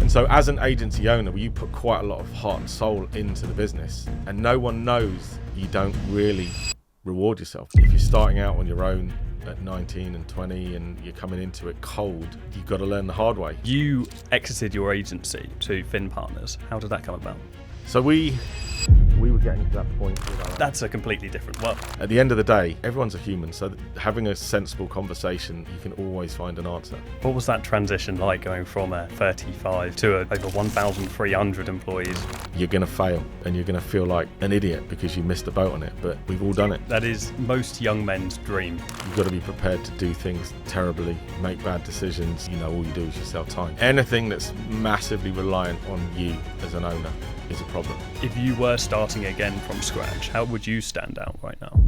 And so as an agency owner, you put quite a lot of heart and soul into the business, and no one knows you don't really reward yourself. If you're starting out on your own at 19 and 20 and you're coming into it cold, you've got to learn the hard way. You exited your agency to Fin Partners. How did that come about? So we were getting to that point. That's a completely different world. At the end of the day, everyone's a human, so having a sensible conversation, you can always find an answer. What was that transition like, going from a 35 to over 1,300 employees? You're going to fail and you're going to feel like an idiot because you missed the boat on it, but we've all done it. That is most young men's dream. You've got to be prepared to do things terribly, make bad decisions. You know, all you do is you sell time. Anything that's massively reliant on you as an owner is a problem. If you were starting again from scratch, how would you stand out right now?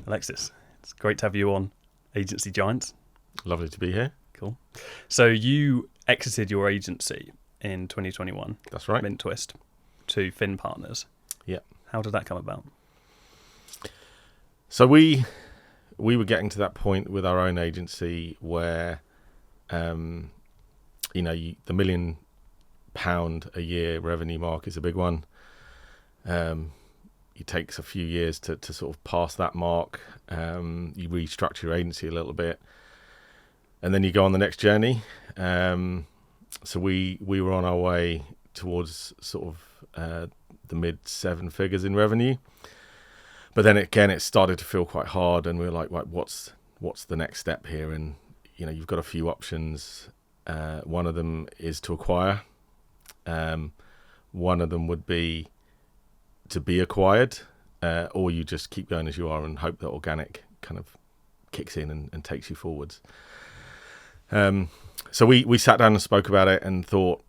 Alexis, it's great to have you on Agency Giants. Lovely to be here. Cool. So you exited your agency in 2021. That's right. MintTwist to Fin Partners. Yeah. How did that come about? So we were getting to that point with our own agency where, the £1 million a year revenue mark is a big one. It takes a few years to sort of pass that mark. You restructure your agency a little bit, and then you go on the next journey. So we were on our way towards sort of the mid 7 figures in revenue. But then again, it started to feel quite hard, and we were like, what's the next step here? And you've got a few options. One of them is to acquire. One of them would be to be acquired, or you just keep going as you are and hope that organic kind of kicks in and takes you forwards. So we sat down and spoke about it and thought,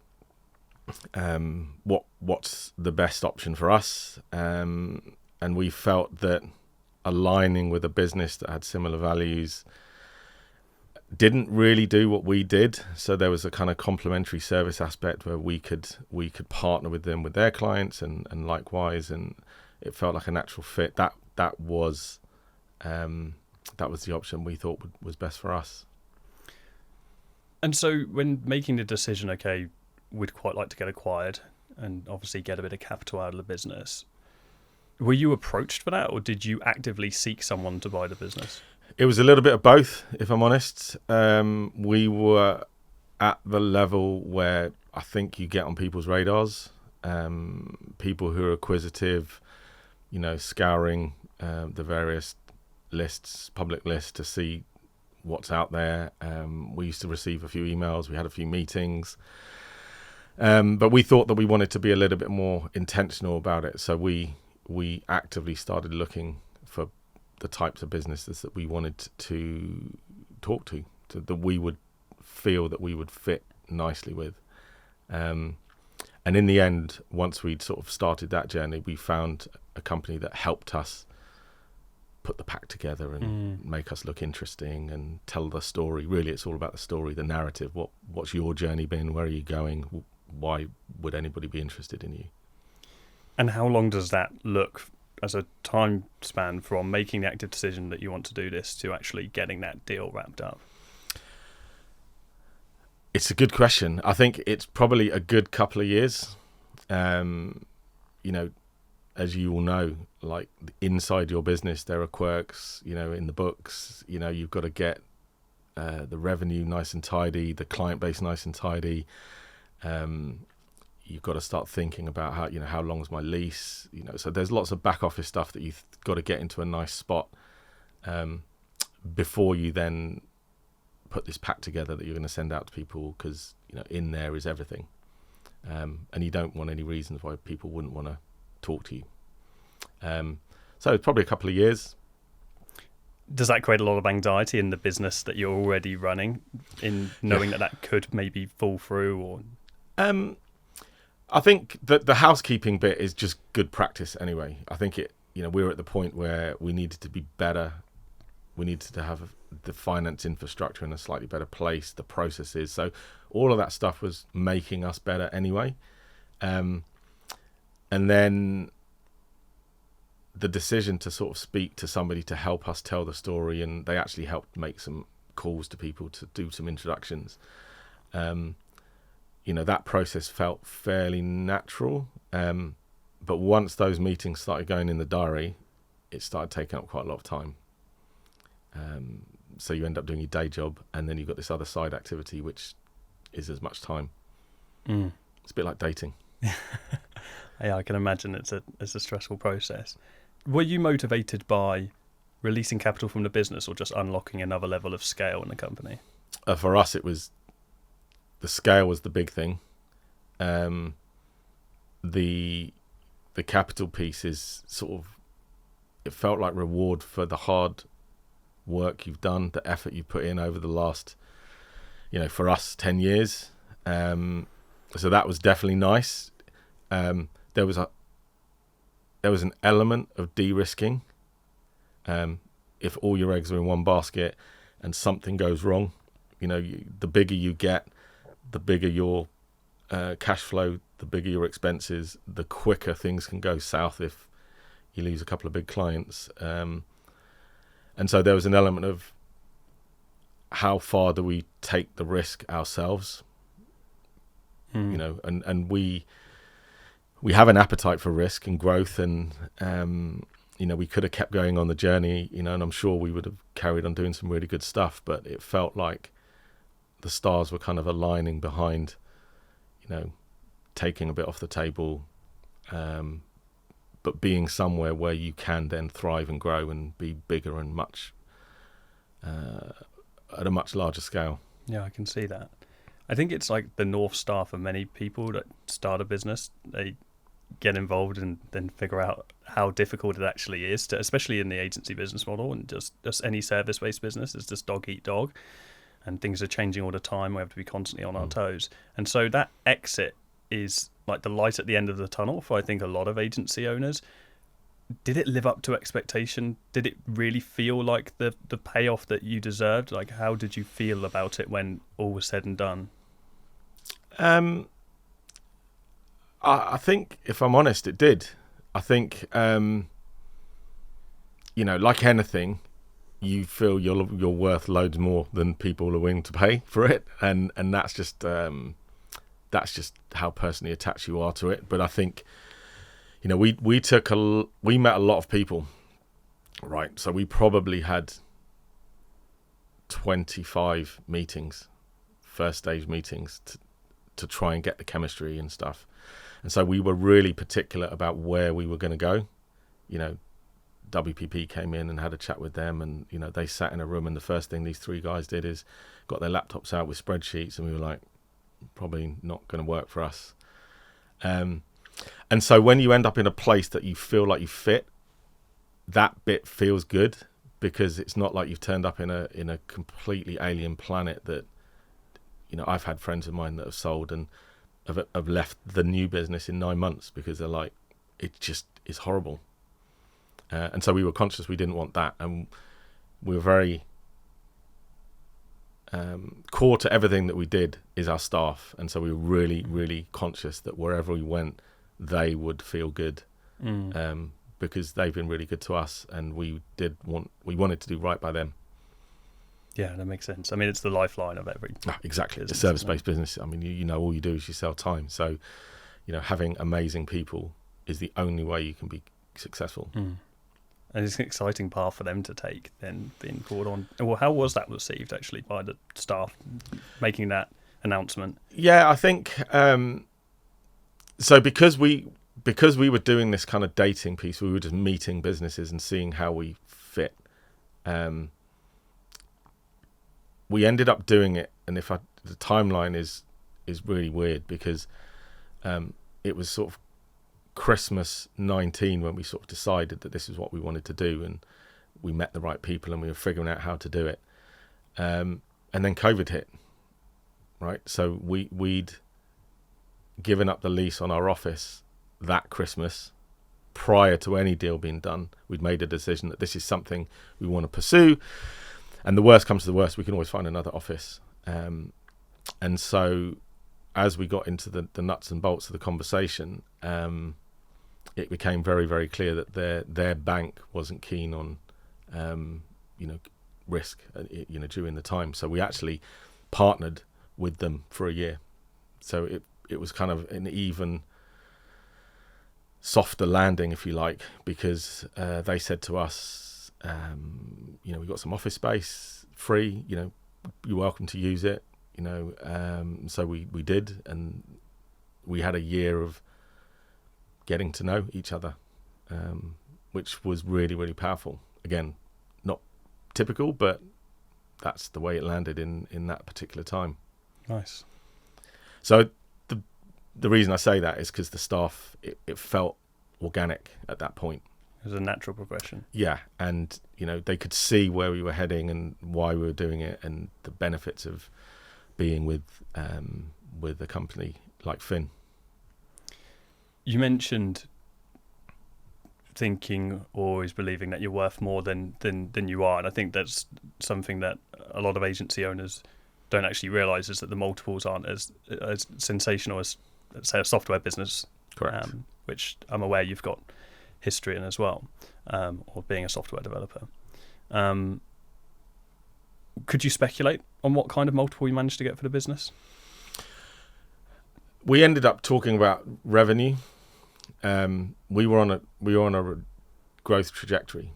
what's the best option for us? And we felt that aligning with a business that had similar values didn't really do what we did. So there was a kind of complementary service aspect where we could partner with them with their clients and likewise, and it felt like a natural fit. That was the option we thought was best for us. And so when making the decision, okay, we'd quite like to get acquired and obviously get a bit of capital out of the business, were you approached for that, or did you actively seek someone to buy the business? It was a little bit of both, if I'm honest. We were at the level where I think you get on people's radars. People who are acquisitive, scouring the various lists, public lists, to see what's out there. We used to receive a few emails. We had a few meetings. But we thought that we wanted to be a little bit more intentional about it. So we actively started looking for the types of businesses that we wanted to talk to that we would feel that we would fit nicely with. And in the end, once we'd sort of started that journey, we found a company that helped us put the pack together and make us look interesting and tell the story. Really, it's all about the story, the narrative. What's your journey been? Where are you going? Why would anybody be interested in you? And how long does that look as a time span from making the active decision that you want to do this to actually getting that deal wrapped up? It's a good question. I think it's probably a good couple of years. As you all know, like inside your business, there are quirks, in the books. You've got to get the revenue nice and tidy, the client base nice and tidy. You've got to start thinking about how long's my lease, so there's lots of back office stuff that you've got to get into a nice spot before you then put this pack together that you're going to send out to people, because in there is everything, and you don't want any reasons why people wouldn't want to talk to you. So it's probably a couple of years. Does that create a lot of anxiety in the business that you're already running, in knowing that could maybe fall through? Or I think that the housekeeping bit is just good practice anyway. I think we were at the point where we needed to be better. We needed to have the finance infrastructure in a slightly better place, the processes. So all of that stuff was making us better anyway. And then the decision to sort of speak to somebody to help us tell the story, and they actually helped make some calls to people to do some introductions. That process felt fairly natural. But once those meetings started going in the diary, it started taking up quite a lot of time. So you end up doing your day job, and then you've got this other side activity, which is as much time. It's a bit like dating. Yeah, I can imagine it's a stressful process. Were you motivated by releasing capital from the business, or just unlocking another level of scale in the company? For us, it was the scale was the big thing. The capital piece is sort of, it felt like reward for the hard work you've done, the effort you put in over the last, for us, 10 years. So that was definitely nice. There was an element of de-risking. If all your eggs are in one basket and something goes wrong, the bigger you get, the bigger your cash flow, the bigger your expenses, the quicker things can go south if you lose a couple of big clients. And so there was an element of how far do we take the risk ourselves, and we have an appetite for risk and growth, and we could have kept going on the journey, and I'm sure we would have carried on doing some really good stuff, but it felt like the stars were kind of aligning behind, taking a bit off the table, but being somewhere where you can then thrive and grow and be bigger and much at a much larger scale. Yeah, I can see that. I think it's like the North Star for many people that start a business. They get involved and then figure out how difficult it actually is to, especially in the agency business model, and just any service-based business is just dog eat dog, and things are changing all the time. We have to be constantly on our toes. And so that exit is like the light at the end of the tunnel for, I think, a lot of agency owners. Did it live up to expectation? Did it really feel like the payoff that you deserved? Like, how did you feel about it when all was said and done? I think, if I'm honest, it did. I think, like anything, you feel you're worth loads more than people are willing to pay for it, and that's just how personally attached you are to it. But I think, we met a lot of people, right? So we probably had 25 meetings, first stage meetings, to try and get the chemistry and stuff. And so we were really particular about where we were going to go. WPP came in and had a chat with them, and they sat in a room, and the first thing these three guys did is got their laptops out with spreadsheets, and we were like, probably not going to work for us. And so when you end up in a place that you feel like you fit, that bit feels good, because it's not like you've turned up in a completely alien planet that, I've had friends of mine that have sold and have left the new business in 9 months because they're like, it just is horrible. And so we were conscious we didn't want that, and we were very core to everything that we did is our staff, and so we were really, really conscious that wherever we went, they would feel good, because they've been really good to us, and we wanted to do right by them. Yeah, that makes sense. I mean, it's the lifeline of every exactly business, a service-based business. I mean, all you do is you sell time, so having amazing people is the only way you can be successful. And it's an exciting path for them to take, then being brought on. Well, how was that received actually by the staff making that announcement? Yeah, I think so because we were doing this kind of dating piece, we were just meeting businesses and seeing how we fit. We ended up doing it, and the timeline is really weird, because it was sort of Christmas 19 when we sort of decided that this is what we wanted to do, and we met the right people and we were figuring out how to do it, and then COVID hit, right? So we'd given up the lease on our office that Christmas prior to any deal being done. We'd made a decision that this is something we want to pursue, and the worst comes to the worst, we can always find another office. And so as we got into the nuts and bolts of the conversation, it became very, very clear that their bank wasn't keen on risk during the time. So we actually partnered with them for a year. So it was kind of an even softer landing, if you like, because they said to us, we got some office space free, you're welcome to use it, so we did, and we had a year of getting to know each other, which was really, really powerful. Again, not typical, but that's the way it landed in that particular time. Nice. So the reason I say that is because the staff, it felt organic at that point. It was a natural progression. Yeah, and they could see where we were heading and why we were doing it, and the benefits of being with a company like Finn. You mentioned thinking or always believing that you're worth more than you are, and I think that's something that a lot of agency owners don't actually realise, is that the multiples aren't as sensational as, say, a software business. Correct. Which I'm aware you've got history in as well, or being a software developer. Could you speculate on what kind of multiple you managed to get for the business? We ended up talking about revenue. We were on a growth trajectory,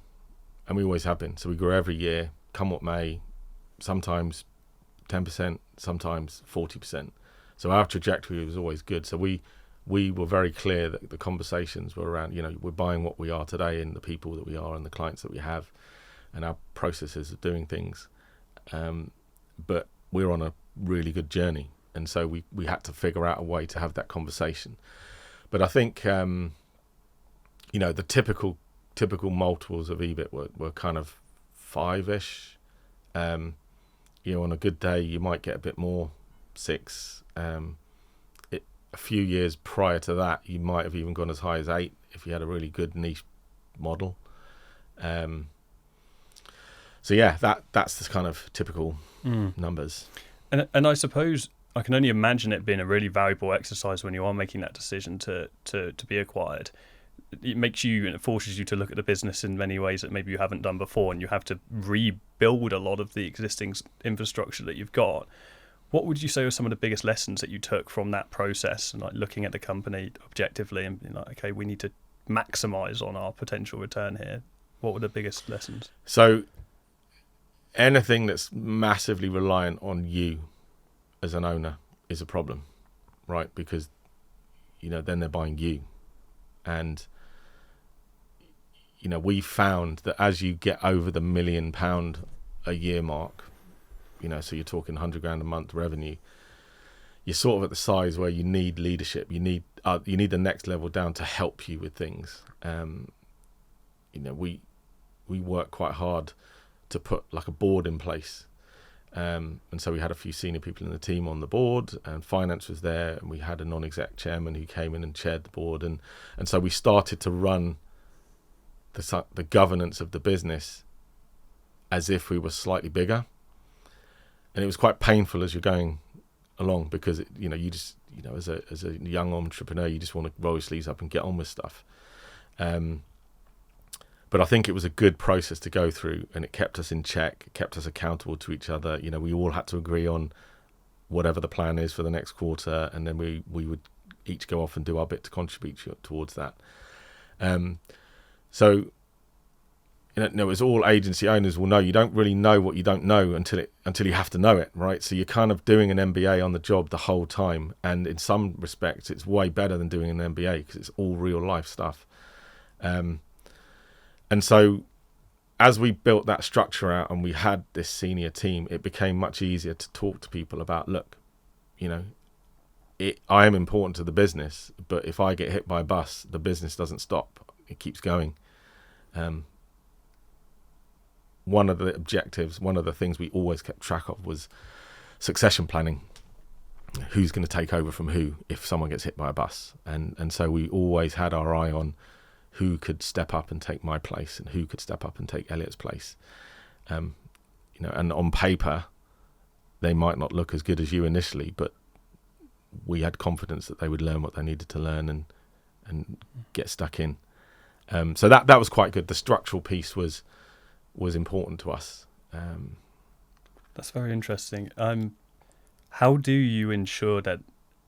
and we always have been. So we grew every year, come what may, sometimes 10%, sometimes 40%. So our trajectory was always good. So we were very clear that the conversations were around, we're buying what we are today and the people that we are and the clients that we have and our processes of doing things. But we're on a really good journey. And so we had to figure out a way to have that conversation. But I think, the typical multiples of EBIT were kind of 5-ish. On a good day, you might get a bit more, 6. A few years prior to that, you might have even gone as high as 8 if you had a really good niche model. So yeah, that's the kind of typical numbers. And I suppose I can only imagine it being a really valuable exercise when you are making that decision to be acquired. It makes you, and it forces you to look at the business in many ways that maybe you haven't done before, and you have to rebuild a lot of the existing infrastructure that you've got. What would you say were some of the biggest lessons that you took from that process, and like looking at the company objectively and being like, okay, we need to maximize on our potential return here? What were the biggest lessons? So anything that's massively reliant on you as an owner is a problem, right? Because, then they're buying you. And, we found that as you get over the £1 million a year mark, so you're talking 100 grand a month revenue, you're sort of at the size where you need leadership. You need the next level down to help you with things. We work quite hard to put like a board in place. And so we had a few senior people in the team on the board, and finance was there, and we had a non-exec chairman who came in and chaired the board. And so we started to run the governance of the business as if we were slightly bigger. And it was quite painful as you're going along, because you just as a young entrepreneur, you just want to roll your sleeves up and get on with stuff. But I think it was a good process to go through, and it kept us in check, it kept us accountable to each other. We all had to agree on whatever the plan is for the next quarter, and then we would each go off and do our bit to contribute towards that. So as all agency owners will know, you don't really know what you don't know until you have to know it, right? So you're kind of doing an MBA on the job the whole time, and in some respects, it's way better than doing an MBA because it's all real life stuff. And so as we built that structure out and we had this senior team, it became much easier to talk to people about, look, I am important to the business, but if I get hit by a bus, the business doesn't stop. It keeps going. One of the objectives, one of the things we always kept track of was succession planning. Who's going to take over from who if someone gets hit by a bus? And so we always had our eye on who could step up and take my place and who could step up and take Elliot's place. And on paper, they might not look as good as you initially, but we had confidence that they would learn what they needed to learn and get stuck in. So that was quite good. The structural piece was important to us. That's very interesting. How do you ensure that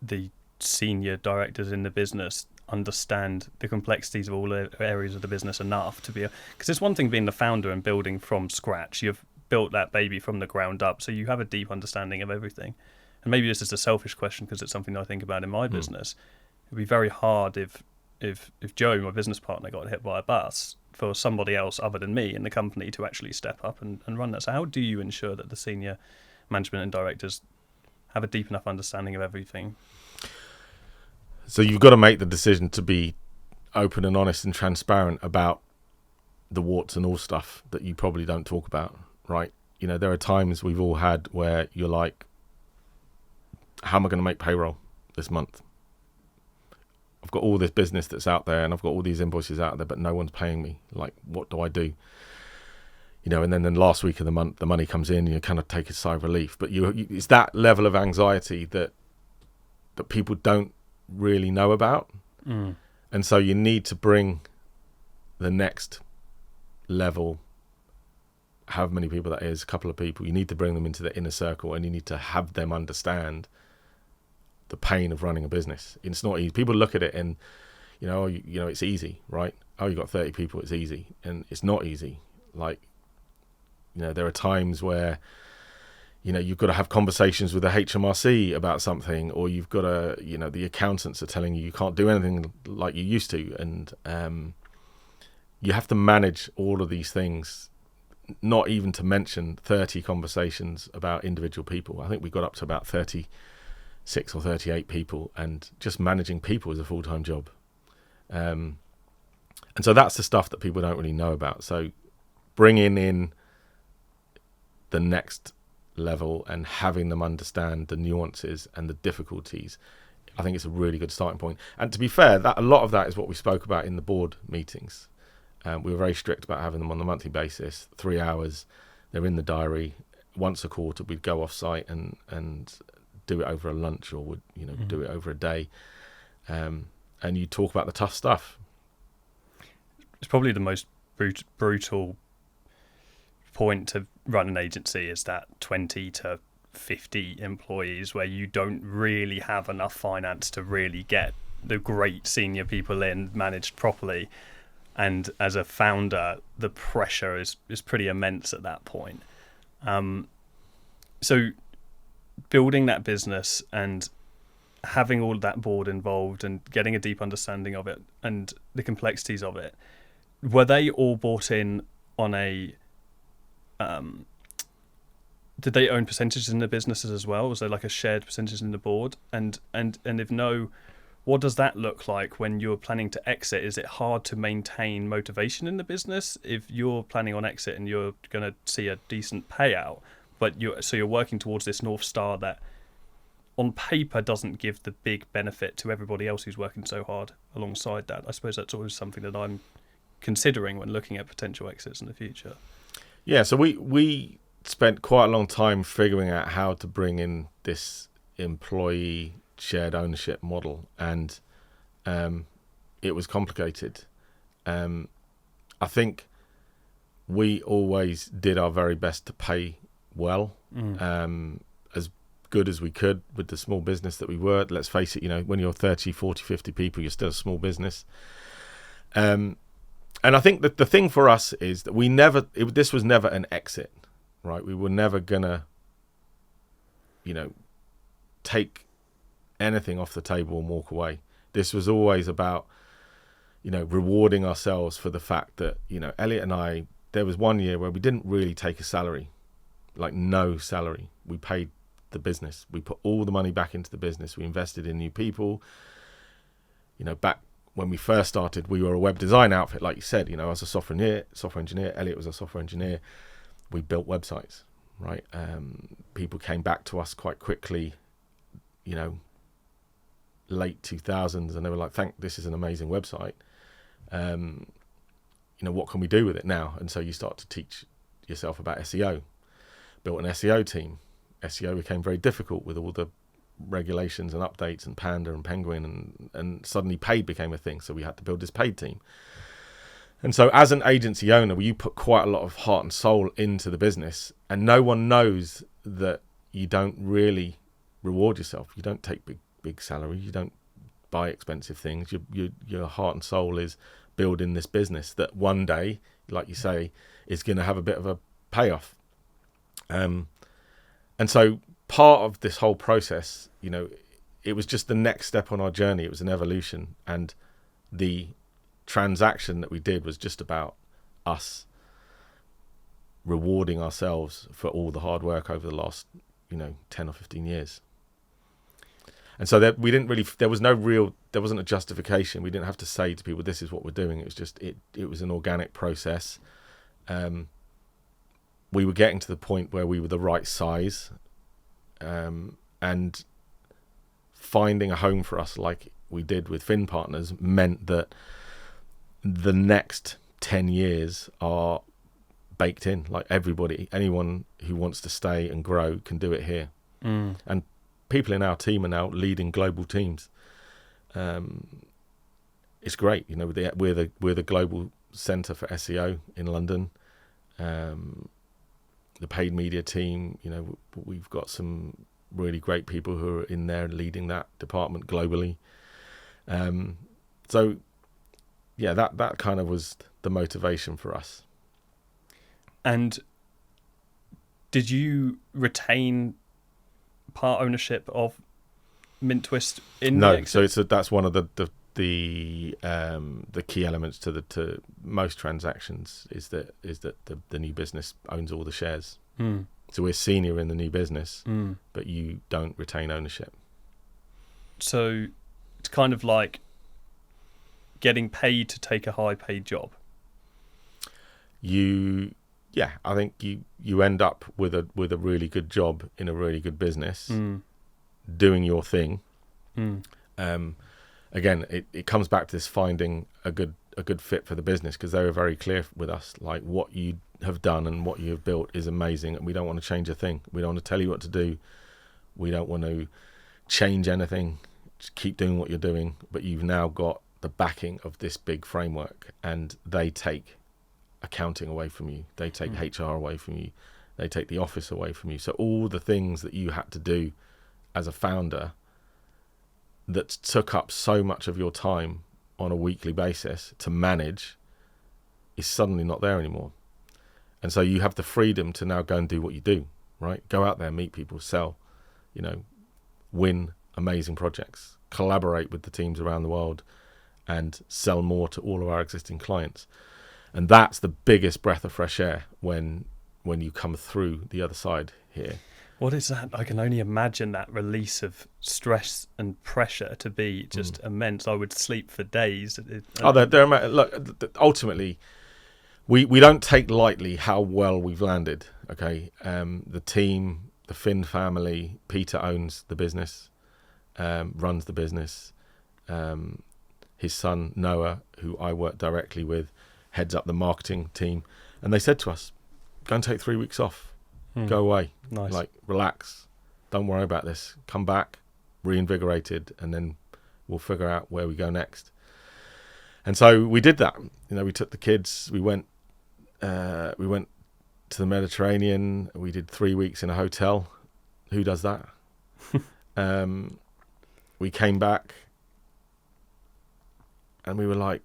the senior directors in the business understand the complexities of all areas of the business enough to be, because it's one thing being the founder and building from scratch. You've built that baby from the ground up, so you have a deep understanding of everything. And maybe this is a selfish question because it's something I think about in my business. It'd be very hard if Joe, my business partner, got hit by a bus, for somebody else other than me in the company to actually step up and run that. So how do you ensure that the senior management and directors have a deep enough understanding of everything? So you've got to make the decision to be open and honest and transparent about the warts and all stuff that you probably don't talk about, right? You know, there are times we've all had where you're like, how am I going to make payroll this month? I've got all this business that's out there and I've got all these invoices out there, but no one's paying me. Like, what do I do? You know, and then the last week of the month, the money comes in and you kind of take a sigh of relief. But it's that level of anxiety that people don't really know about. And so you need to bring the next level, however many people that is, a couple of people, you need to bring them into the inner circle and you need to have them understand the pain of running a business. It's not easy. People look at it and, you know, it's easy, right? Oh, you got 30 people, it's easy. And it's not easy. Like, you know, there are times where, you know, you've got to have conversations with the HMRC about something, or you've got to, you know, the accountants are telling you can't do anything like you used to. And you have to manage all of these things, not even to mention 30 conversations about individual people. I think we got up to about 36 or 38 people, and just managing people is a full-time job. And so that's the stuff that people don't really know about. So bringing in the next level and having them understand the nuances and the difficulties, I think it's a really good starting point. And to be fair, that a lot of that is what we spoke about in the board meetings. We were very strict about having them on a monthly basis, 3 hours. They're in the diary. Once a quarter, we'd go off site and do it over a lunch, or would, you know, do it over a day. And you talk about the tough stuff. It's probably the most brutal point to run an agency, is that 20 to 50 employees where you don't really have enough finance to really get the great senior people in managed properly. And as a founder, the pressure is pretty immense at that point. So building that business and having all of that board involved and getting a deep understanding of it and the complexities of it, were they all bought in on a... did they own percentages in the businesses as well? Was there like a shared percentage in the board? And if no, what does that look like when you're planning to exit? Is it hard to maintain motivation in the business if you're planning on exit and you're going to see a decent payout, but you're working towards this North Star that on paper doesn't give the big benefit to everybody else who's working so hard alongside that? I suppose that's always something that I'm considering when looking at potential exits in the future. Yeah, so we spent quite a long time figuring out how to bring in this employee shared ownership model, and it was complicated. I think we always did our very best to pay well, as good as we could with the small business that we were. Let's face it, you know, when you're 30, 40, 50 people, you're still a small business. And I think that the thing for us is that this was never an exit, right? We were never gonna, you know, take anything off the table and walk away. This was always about, you know, rewarding ourselves for the fact that, you know, Elliot and I, there was one year where we didn't really take a salary, like no salary. We paid the business. We put all the money back into the business. We invested in new people. You know, back when we first started, we were a web design outfit, like you said. You know, I was a software engineer. Elliot was a software engineer. We built websites, right? People came back to us quite quickly, you know, late 2000s, and they were like, this is an amazing website. You know, what can we do with it now? And so you start to teach yourself about SEO. Built an SEO team. SEO became very difficult with all the regulations and updates and Panda and Penguin, and suddenly paid became a thing. So we had to build this paid team. And so as an agency owner, you put quite a lot of heart and soul into the business, and no one knows that you don't really reward yourself. You don't take big salaries. You don't buy expensive things. Your heart and soul is building this business that one day, like you say, is going to have a bit of a payoff. And so part of this whole process, it was just the next step on our journey. It was an evolution, and the transaction that we did was just about us rewarding ourselves for all the hard work over the last 10 or 15 years. And so that we didn't really, there wasn't a justification. We didn't have to say to people, this is what we're doing. It was just, it was an organic process. We were getting to the point where we were the right size, and finding a home for us like we did with Fin Partners meant that the next 10 years are baked in. Like anyone who wants to stay and grow can do it here. And people in our team are now leading global teams. It's great. We're the global center for SEO in London. The paid media team, we've got some really great people who are in there leading that department globally. So yeah, that kind of was the motivation for us. And did you retain part ownership of MintTwist in No, the exit? so that's one of the key elements to most transactions is that the new business owns all the shares. So we're senior in the new business, but you don't retain ownership. So it's kind of like getting paid to take a high paid job. I think you end up with a really good job in a really good business, doing your thing. Again, it comes back to this finding a good fit for the business, because they were very clear with us, like, what you have done and what you have built is amazing, and we don't want to change a thing. We don't want to tell you what to do. We don't want to change anything. Just keep doing what you're doing. But you've now got the backing of this big framework, and they take accounting away from you. They take HR away from you. They take the office away from you. So all the things that you had to do as a founder that took up so much of your time on a weekly basis to manage is suddenly not there anymore. And so you have the freedom to now go and do what you do, right? Go out there, meet people, sell, win amazing projects, collaborate with the teams around the world, and sell more to all of our existing clients. And that's the biggest breath of fresh air when you come through the other side here. What is that? I can only imagine that release of stress and pressure to be just immense. I would sleep for days. Look, ultimately, we don't take lightly how well we've landed. Okay, the team, the Finn family, Peter owns the business, runs the business. His son Noah, who I work directly with, heads up the marketing team, and they said to us, "Go and take 3 weeks off. Go away. Nice. Like, relax. Don't worry about this. Come back, reinvigorated, and then we'll figure out where we go next." And so we did that. We took the kids. We went to the Mediterranean. We did 3 weeks in a hotel. Who does that? We came back, and we were like,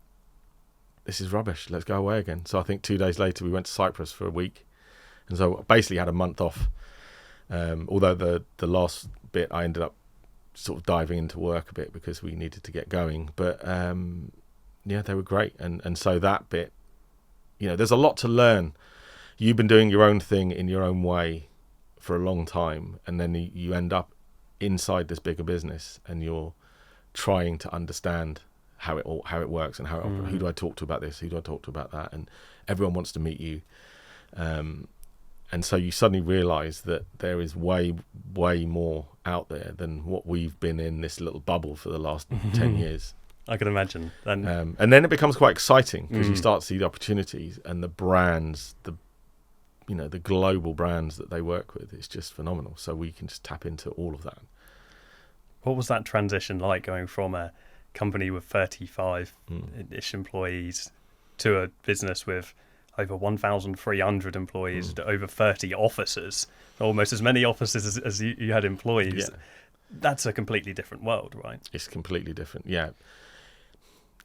"This is rubbish. Let's go away again." So I think 2 days later, we went to Cyprus for a week. And so basically had a month off. Although the last bit I ended up sort of diving into work a bit because we needed to get going. But they were great. And so that bit, there's a lot to learn. You've been doing your own thing in your own way for a long time, and then you end up inside this bigger business, and you're trying to understand how it works, and who do I talk to about this, who do I talk to about that, and everyone wants to meet you. And so you suddenly realise that there is way, way more out there than what we've been in this little bubble for the last 10 years. I can imagine. And then it becomes quite exciting, because you start to see the opportunities and the brands, the global brands that they work with. It's just phenomenal. So we can just tap into all of that. What was that transition like, going from a company with 35-ish employees to a business with over 1,300 employees, to over 30 offices, almost as many offices as you had employees? Yeah. That's a completely different world, right? It's completely different. Yeah.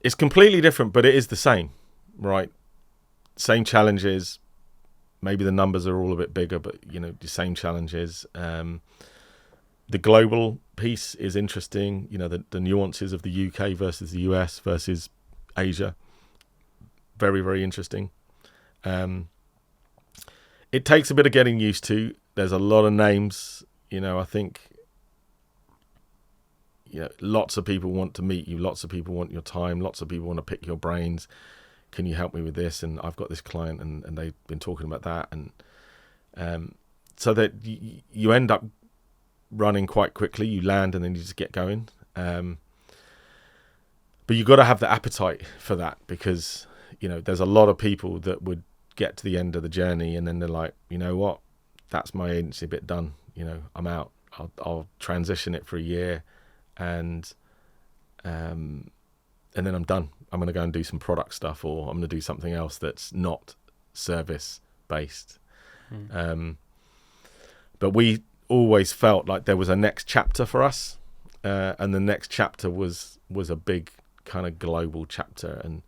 It's completely different, but it is the same, right? Same challenges. Maybe the numbers are all a bit bigger, but the same challenges. The global piece is interesting. The nuances of the UK versus the US versus Asia. Very, very interesting. It takes a bit of getting used to. There's a lot of names. I think lots of people want to meet you. Lots of people want your time. Lots of people want to pick your brains. Can you help me with this? And I've got this client, and they've been talking about that. And so that you end up running quite quickly. You land and then you just get going. But you've got to have the appetite for that, because there's a lot of people that would get to the end of the journey and then they're like, you know what, that's my agency bit done. I'm out. I'll transition it for a year, and then I'm done. I'm going to go and do some product stuff, or I'm going to do something else that's not service based. But we always felt like there was a next chapter for us, and the next chapter was a big kind of global chapter. And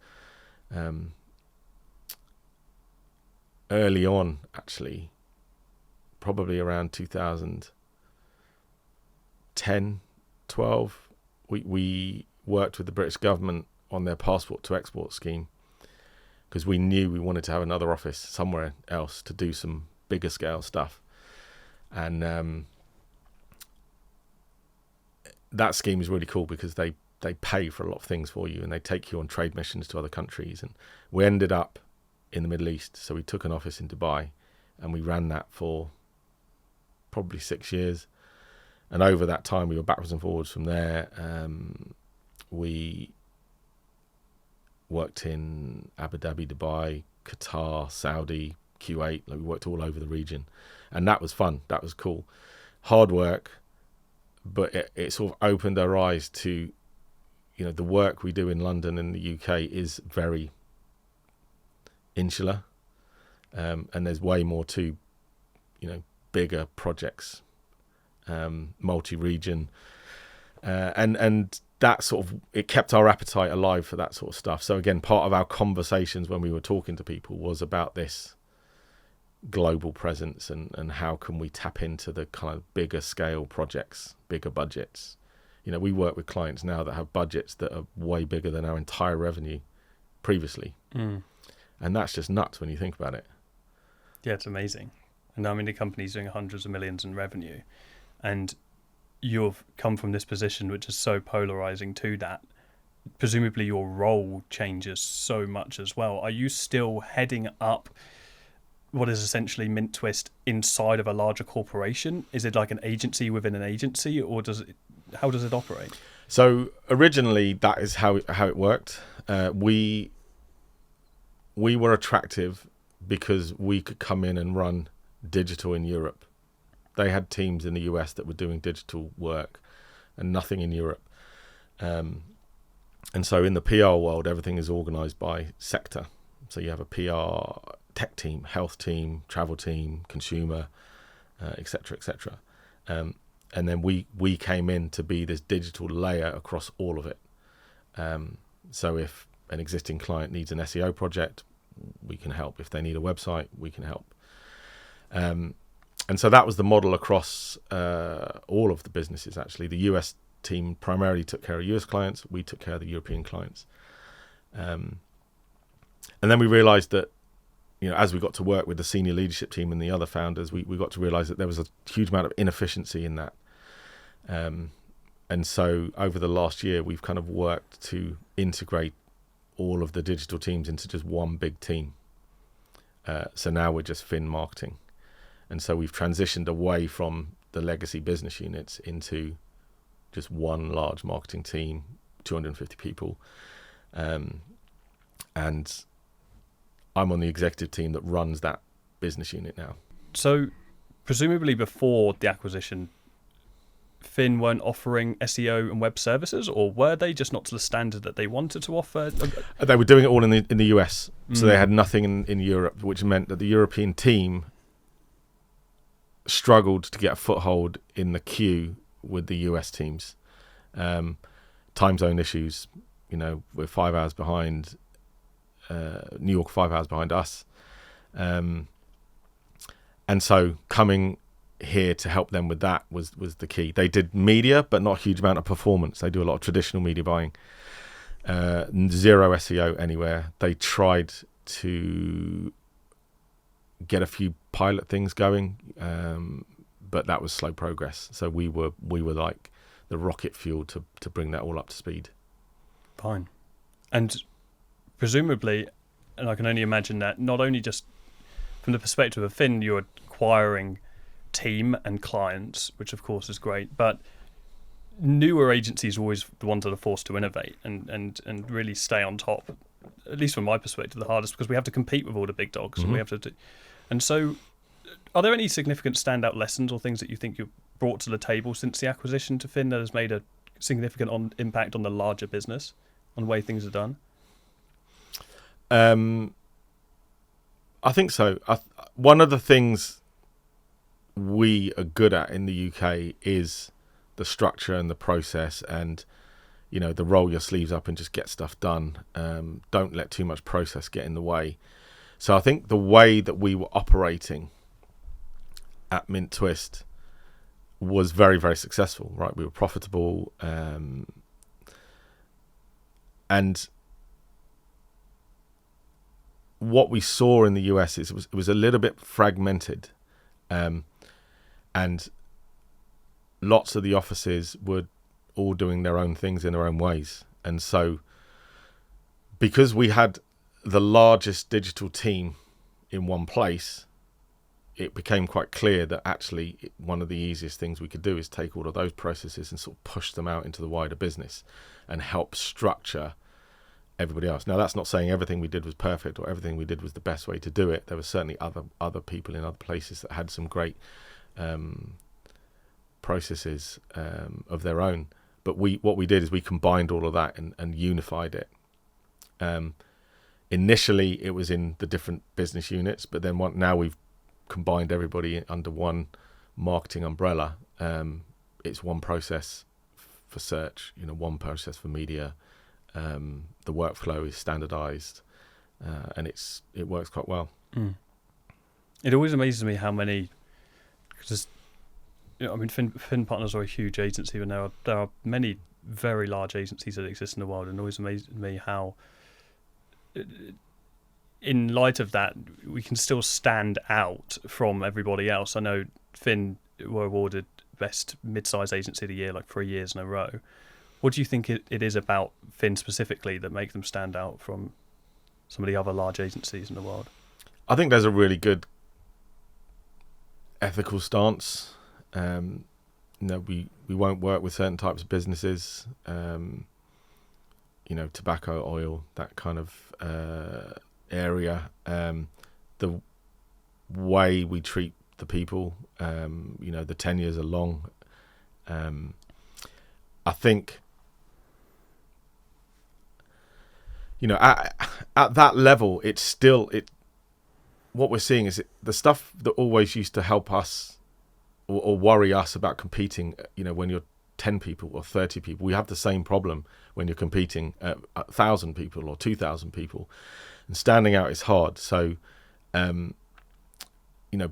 early on, actually, probably around 2010, 12, we worked with the British government on their passport to export scheme, because we knew we wanted to have another office somewhere else to do some bigger scale stuff. And that scheme is really cool, because they pay for a lot of things for you, and they take you on trade missions to other countries. And we ended up in the Middle East, so we took an office in Dubai, and we ran that for probably 6 years. And over that time, we were backwards and forwards from there. We worked in Abu Dhabi, Dubai, Qatar, Saudi, Kuwait. We worked all over the region, and that was fun. That was cool. Hard work, but it sort of opened our eyes to, the work we do in London and the UK is very insular, and there's way more to, bigger projects, multi-region, and that sort of, it kept our appetite alive for that sort of stuff. So again, part of our conversations when we were talking to people was about this global presence, and how can we tap into the kind of bigger scale projects, bigger budgets. We work with clients now that have budgets that are way bigger than our entire revenue previously. And that's just nuts when you think about it. Yeah, it's amazing. And I mean, the company's doing hundreds of millions in revenue, and you've come from this position which is so polarizing to that. Presumably your role changes so much as well. Are you still heading up what is essentially MintTwist inside of a larger corporation? Is it like an agency within an agency, or how does it operate? So originally that is how it worked. We were attractive because we could come in and run digital in Europe. They had teams in the US that were doing digital work and nothing in Europe. And so in the PR world, everything is organized by sector. So you have a PR tech team, health team, travel team, consumer, et cetera, et cetera. And then we came in to be this digital layer across all of it. So if an existing client needs an SEO project, we can help. If they need a website, we can help. And so that was the model across all of the businesses, actually. The US team primarily took care of US clients. We took care of the European clients. And then we realized that, as we got to work with the senior leadership team and the other founders, we got to realize that there was a huge amount of inefficiency in that. And so over the last year, we've kind of worked to integrate all of the digital teams into just one big team. So now we're just Fin marketing. And so we've transitioned away from the legacy business units into just one large marketing team, 250 people. And I'm on the executive team that runs that business unit now. So presumably before the acquisition, Fin weren't offering SEO and web services, or were they just not to the standard that they wanted to offer? They were doing it all in the US, so they had nothing in Europe, which meant that the European team struggled to get a foothold in the queue with the US teams. Time zone issues, we're 5 hours behind. New York 5 hours behind us, and so coming here to help them with that was the key. They did media, but not a huge amount of performance. They do a lot of traditional media buying. Zero SEO anywhere. They tried to get a few pilot things going, but that was slow progress. So we were like the rocket fuel to bring that all up to speed. Fine. And presumably, and I can only imagine that not only just from the perspective of Fin, you're acquiring team and clients, which of course is great, but newer agencies are always the ones that are forced to innovate and really stay on top. At least from my perspective, the hardest, because we have to compete with all the big dogs, and we have to do. And so, are there any significant standout lessons or things that you think you've brought to the table since the acquisition to Fin that has made a significant impact on the larger business, on the way things are done? I think so. One of the things we are good at in the UK is the structure and the process, and the roll your sleeves up and just get stuff done. Don't let too much process get in the way. So I think the way that we were operating at MintTwist was very, very successful. Right, we were profitable, and what we saw in the US is it was a little bit fragmented, and lots of the offices were all doing their own things in their own ways. And so because we had the largest digital team in one place, it became quite clear that actually one of the easiest things we could do is take all of those processes and sort of push them out into the wider business and help structure everybody else. Now, that's not saying everything we did was perfect or everything we did was the best way to do it. There were certainly other people in other places that had some great processes of their own. But what we did is we combined all of that and unified it. Initially, it was in the different business units, but then now we've combined everybody under one marketing umbrella. It's one process for search, one process for media. The workflow is standardized, and it works quite well. It always amazes me how many, because Fin Partners are a huge agency, and there are many very large agencies that exist in the world, and it always amazes me how, in light of that, we can still stand out from everybody else. I know Fin were awarded Best Mid-Size Agency of the Year like 3 years in a row. What do you think it is about Fin specifically that make them stand out from some of the other large agencies in the world? I think there's a really good ethical stance. We won't work with certain types of businesses. Tobacco, oil, that kind of area. The way we treat the people, the tenures are long. I think, at that level, it's still what we're seeing is the stuff that always used to help us or worry us about competing, when you're 10 people or 30 people, we have the same problem when you're competing at 1,000 people or 2,000 people, and standing out is hard. So,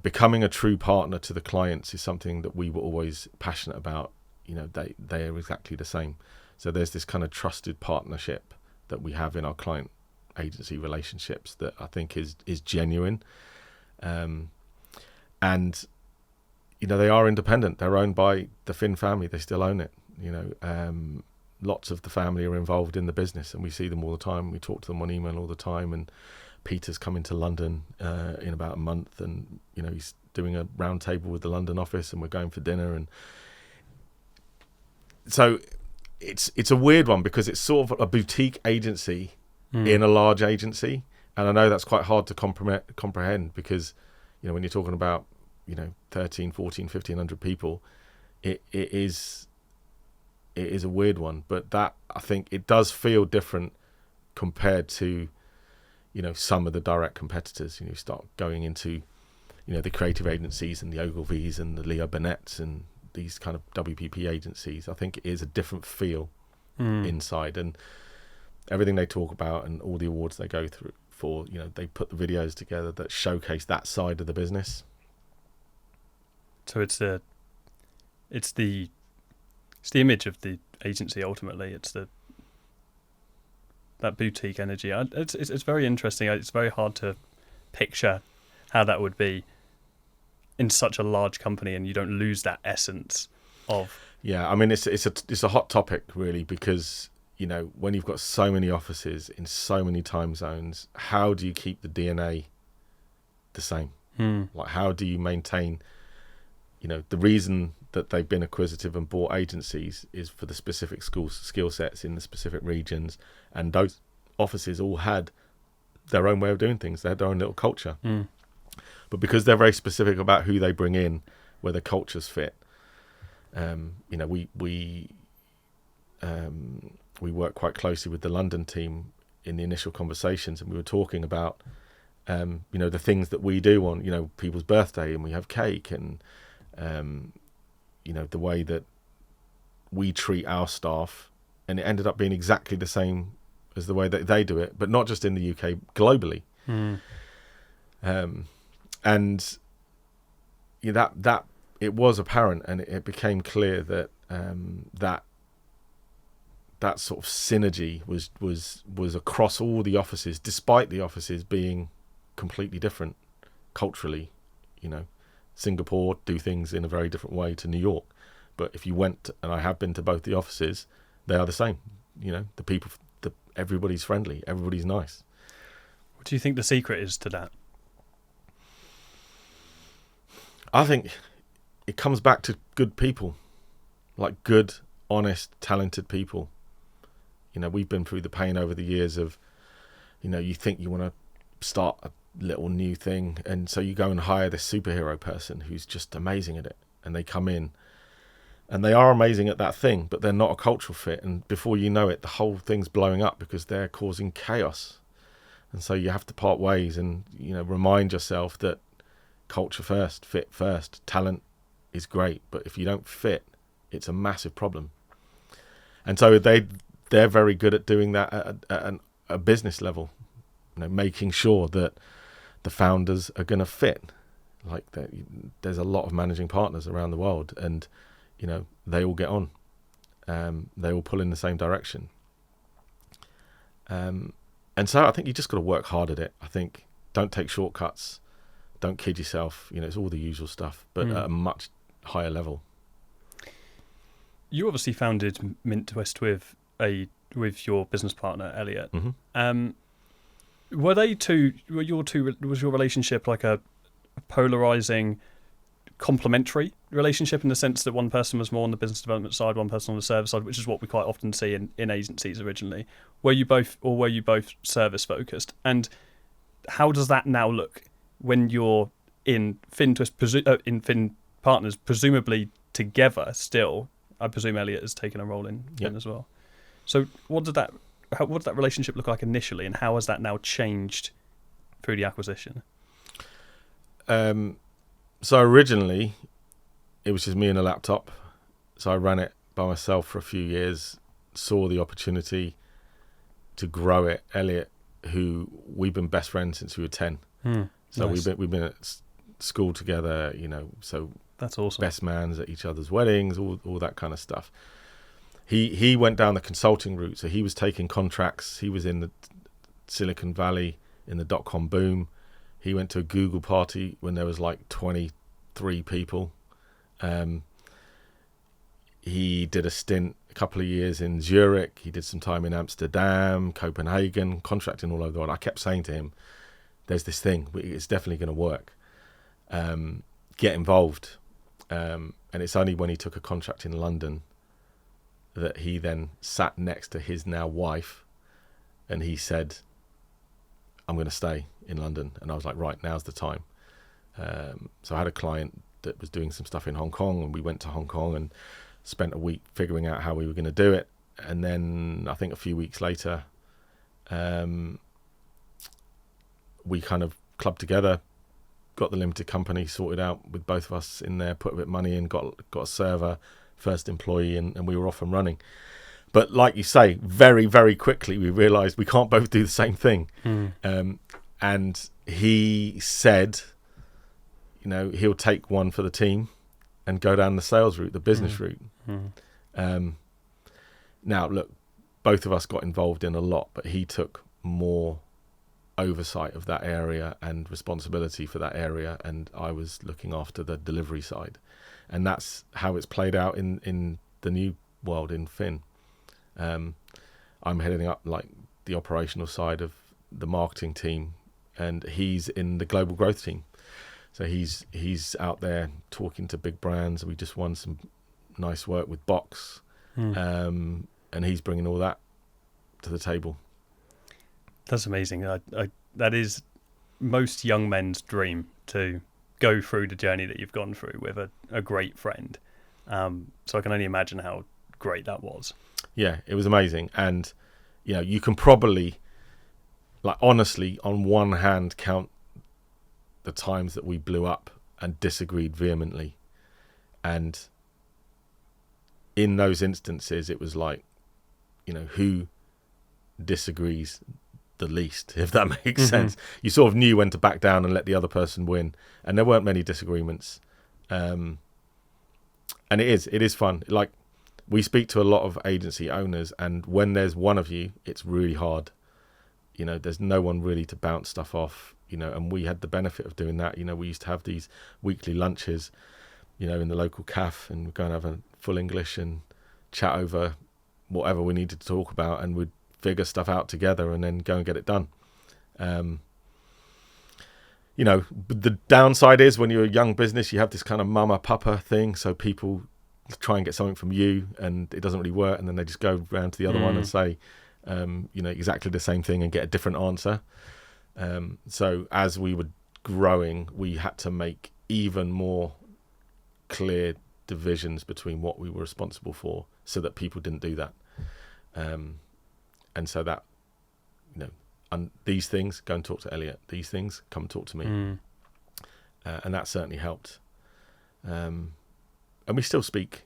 becoming a true partner to the clients is something that we were always passionate about. They are exactly the same. So there's this kind of trusted partnership that we have in our client agency relationships that I think is genuine. And they are independent. They're owned by the Fin family. They still own it. Lots of the family are involved in the business, and we see them all the time. We talk to them on email all the time. And Peter's coming to London in about a month, and he's doing a round table with the London office, and we're going for dinner. And so it's a weird one because it's sort of a boutique agency in a large agency, and I know that's quite hard to comprehend because when you're talking about 13, 14, 1,500 people it is a weird one, but that, I think it does feel different compared to, you know, some of the direct competitors. You know, start going into, you know, the creative agencies and the Ogilvy's and the Leo Burnett's and these kind of WPP agencies. I think it is a different feel inside, and everything they talk about and all the awards they go through for, you know, they put the videos together that showcase that side of the business. So it's the image of the agency ultimately. It's that boutique energy. It's very interesting. It's very hard to picture how that would be in such a large company, and you don't lose that essence of. Yeah, I mean, it's a hot topic really, because, you know, when you've got so many offices in so many time zones, how do you keep the DNA the same? Like, how do you maintain, you know, the reason that they've been acquisitive and bought agencies is for the specific skill sets in the specific regions, and those offices all had their own way of doing things. They had their own little culture. But because they're very specific about who they bring in, where the cultures fit, you know, we work quite closely with the London team in the initial conversations, and we were talking about, you know, the things that we do on, you know, people's birthday, and we have cake, and you know, the way that we treat our staff, and it ended up being exactly the same as the way that they do it, but not just in the UK, globally. And you know, that it was apparent, and it became clear that that sort of synergy was across all the offices, despite the offices being completely different culturally. You know, Singapore do things in a very different way to New York, but if you went, and I have been to both the offices, they are the same. You know, the people, everybody's friendly, everybody's nice. What do you think the secret is to that? I think it comes back to good people, like good, honest, talented people. You know, we've been through the pain over the years of, you know, you think you want to start a little new thing, and so you go and hire this superhero person who's just amazing at it, and they come in and they are amazing at that thing, but they're not a cultural fit, and before you know it, the whole thing's blowing up because they're causing chaos. And so you have to part ways and, you know, remind yourself that culture first, fit first. Talent is great, but if you don't fit, it's a massive problem. And so they're very good at doing that at a business level, you know, making sure that the founders are going to fit. Like, there's a lot of managing partners around the world, and, you know, they all get on. They all pull in the same direction. And so I think you just got to work hard at it. I think don't take shortcuts. Don't kid yourself. You know, it's all the usual stuff, but at a much higher level. You obviously founded MintTwist with your business partner Elliot. Was your relationship like a polarizing, complementary relationship, in the sense that one person was more on the business development side, one person on the service side, which is what we quite often see in agencies originally? Were you both service focused? And how does that now look when you're in FinTwist, in Fin Partners, presumably together still? I presume Elliot has taken a role in Fin as well. So what did that relationship look like initially, and how has that now changed through the acquisition? So originally, it was just me and a laptop. So I ran it by myself for a few years, saw the opportunity to grow it. Elliot, who we've been best friends since we were 10. So nice. we've been at school together, you know, so that's awesome. Best mans at each other's weddings, all that kind of stuff. He went down the consulting route, so he was taking contracts. He was in the Silicon Valley in the dot-com boom. He went to a Google party when there was like 23 people. He did a stint, a couple of years in Zurich. He did some time in Amsterdam, Copenhagen, contracting all over the world. I kept saying to him, there's this thing, it's definitely going to work. Get involved. And it's only when he took a contract in London that he then sat next to his now wife, and he said, I'm going to stay in London. And I was like, right, now's the time. So I had a client that was doing some stuff in Hong Kong, and we went to Hong Kong and spent a week figuring out how we were going to do it. And then I think a few weeks later, we kind of clubbed together, got the limited company sorted out with both of us in there, put a bit of money in, got a server, first employee, and we were off and running. But like you say, very, very quickly we realised we can't both do the same thing. And he said, you know, he'll take one for the team and go down the sales route, the business route. Now, look, both of us got involved in a lot, but he took more oversight of that area and responsibility for that area, and I was looking after the delivery side. And that's how it's played out in the new world in Finn. I'm heading up like the operational side of the marketing team, and he's in the global growth team. So he's out there talking to big brands. We just won some nice work with Box, and he's bringing all that to the table. That's amazing. That is most young men's dream, to go through the journey that you've gone through with a great friend. So I can only imagine how great that was. Yeah, it was amazing. And, you know, you can probably, like, honestly, on one hand, count the times that we blew up and disagreed vehemently. And in those instances, it was like, you know, who disagrees the least, if that makes sense. You sort of knew when to back down and let the other person win. And there weren't many disagreements. And it is fun. Like, we speak to a lot of agency owners, and when there's one of you, it's really hard. You know, there's no one really to bounce stuff off, you know, and we had the benefit of doing that. You know, we used to have these weekly lunches, you know, in the local cafe, and we'd go and have a full English and chat over whatever we needed to talk about, and we'd figure stuff out together and then go and get it done. You know, the downside is when you're a young business, you have this kind of mama papa thing. So people try and get something from you and it doesn't really work. And then they just go round to the other one and say, you know, exactly the same thing and get a different answer. So as we were growing, we had to make even more clear divisions between what we were responsible for so that people didn't do that. And so that, you know, and these things, go and talk to Elliot. These things, come and talk to me. And that certainly helped. And we still speak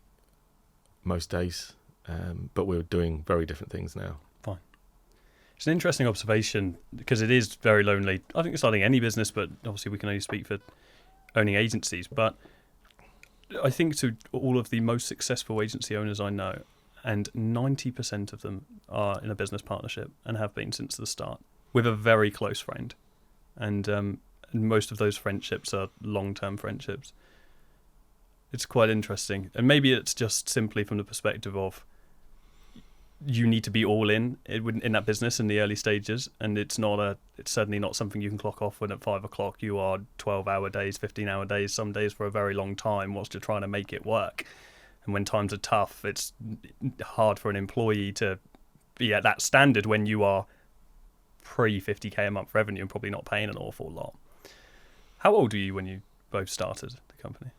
most days, but we're doing very different things now. Fine. It's an interesting observation because it is very lonely. I think it's starting any business, but obviously we can only speak for owning agencies. But I think to all of the most successful agency owners I know, and 90% of them are in a business partnership and have been since the start with a very close friend. And most of those friendships are long-term friendships. It's quite interesting. And maybe it's just simply from the perspective of you need to be all in that business in the early stages. And it's certainly not something you can clock off when at 5 o'clock you are 12-hour days, 15-hour days, some days for a very long time whilst you're trying to make it work. And when times are tough, it's hard for an employee to be at that standard when you are pre-50K a month revenue and probably not paying an awful lot. How old were you when you both started the company?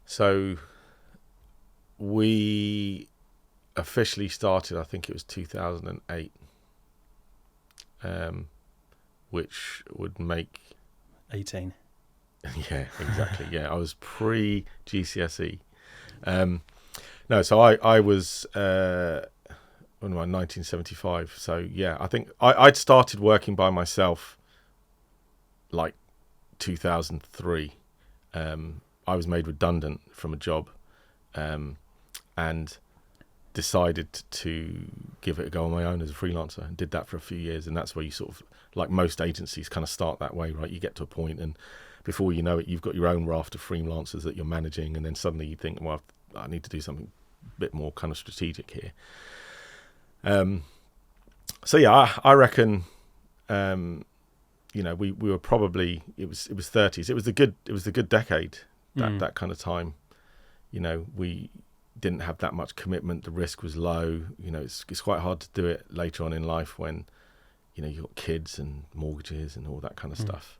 So we officially started, I think it was 2008, which would make... 18. Yeah, exactly. Yeah, I was pre-GCSE. No, so I was when am I? 1975. So yeah, I think I'd started working by myself like 2003. I was made redundant from a job, and decided to give it a go on my own as a freelancer, and did that for a few years. And that's where you sort of, like most agencies, kind of start that way, right? You get to a point and before you know it, you've got your own raft of freelancers that you're managing, and then suddenly you think, well, I need to do something a bit more kind of strategic here. So yeah, I reckon, you know, we were probably, it was 30s. It was the good decade, that kind of time. You know, we didn't have that much commitment. The risk was low. You know, it's quite hard to do it later on in life when, you know, you've got kids and mortgages and all that kind of stuff.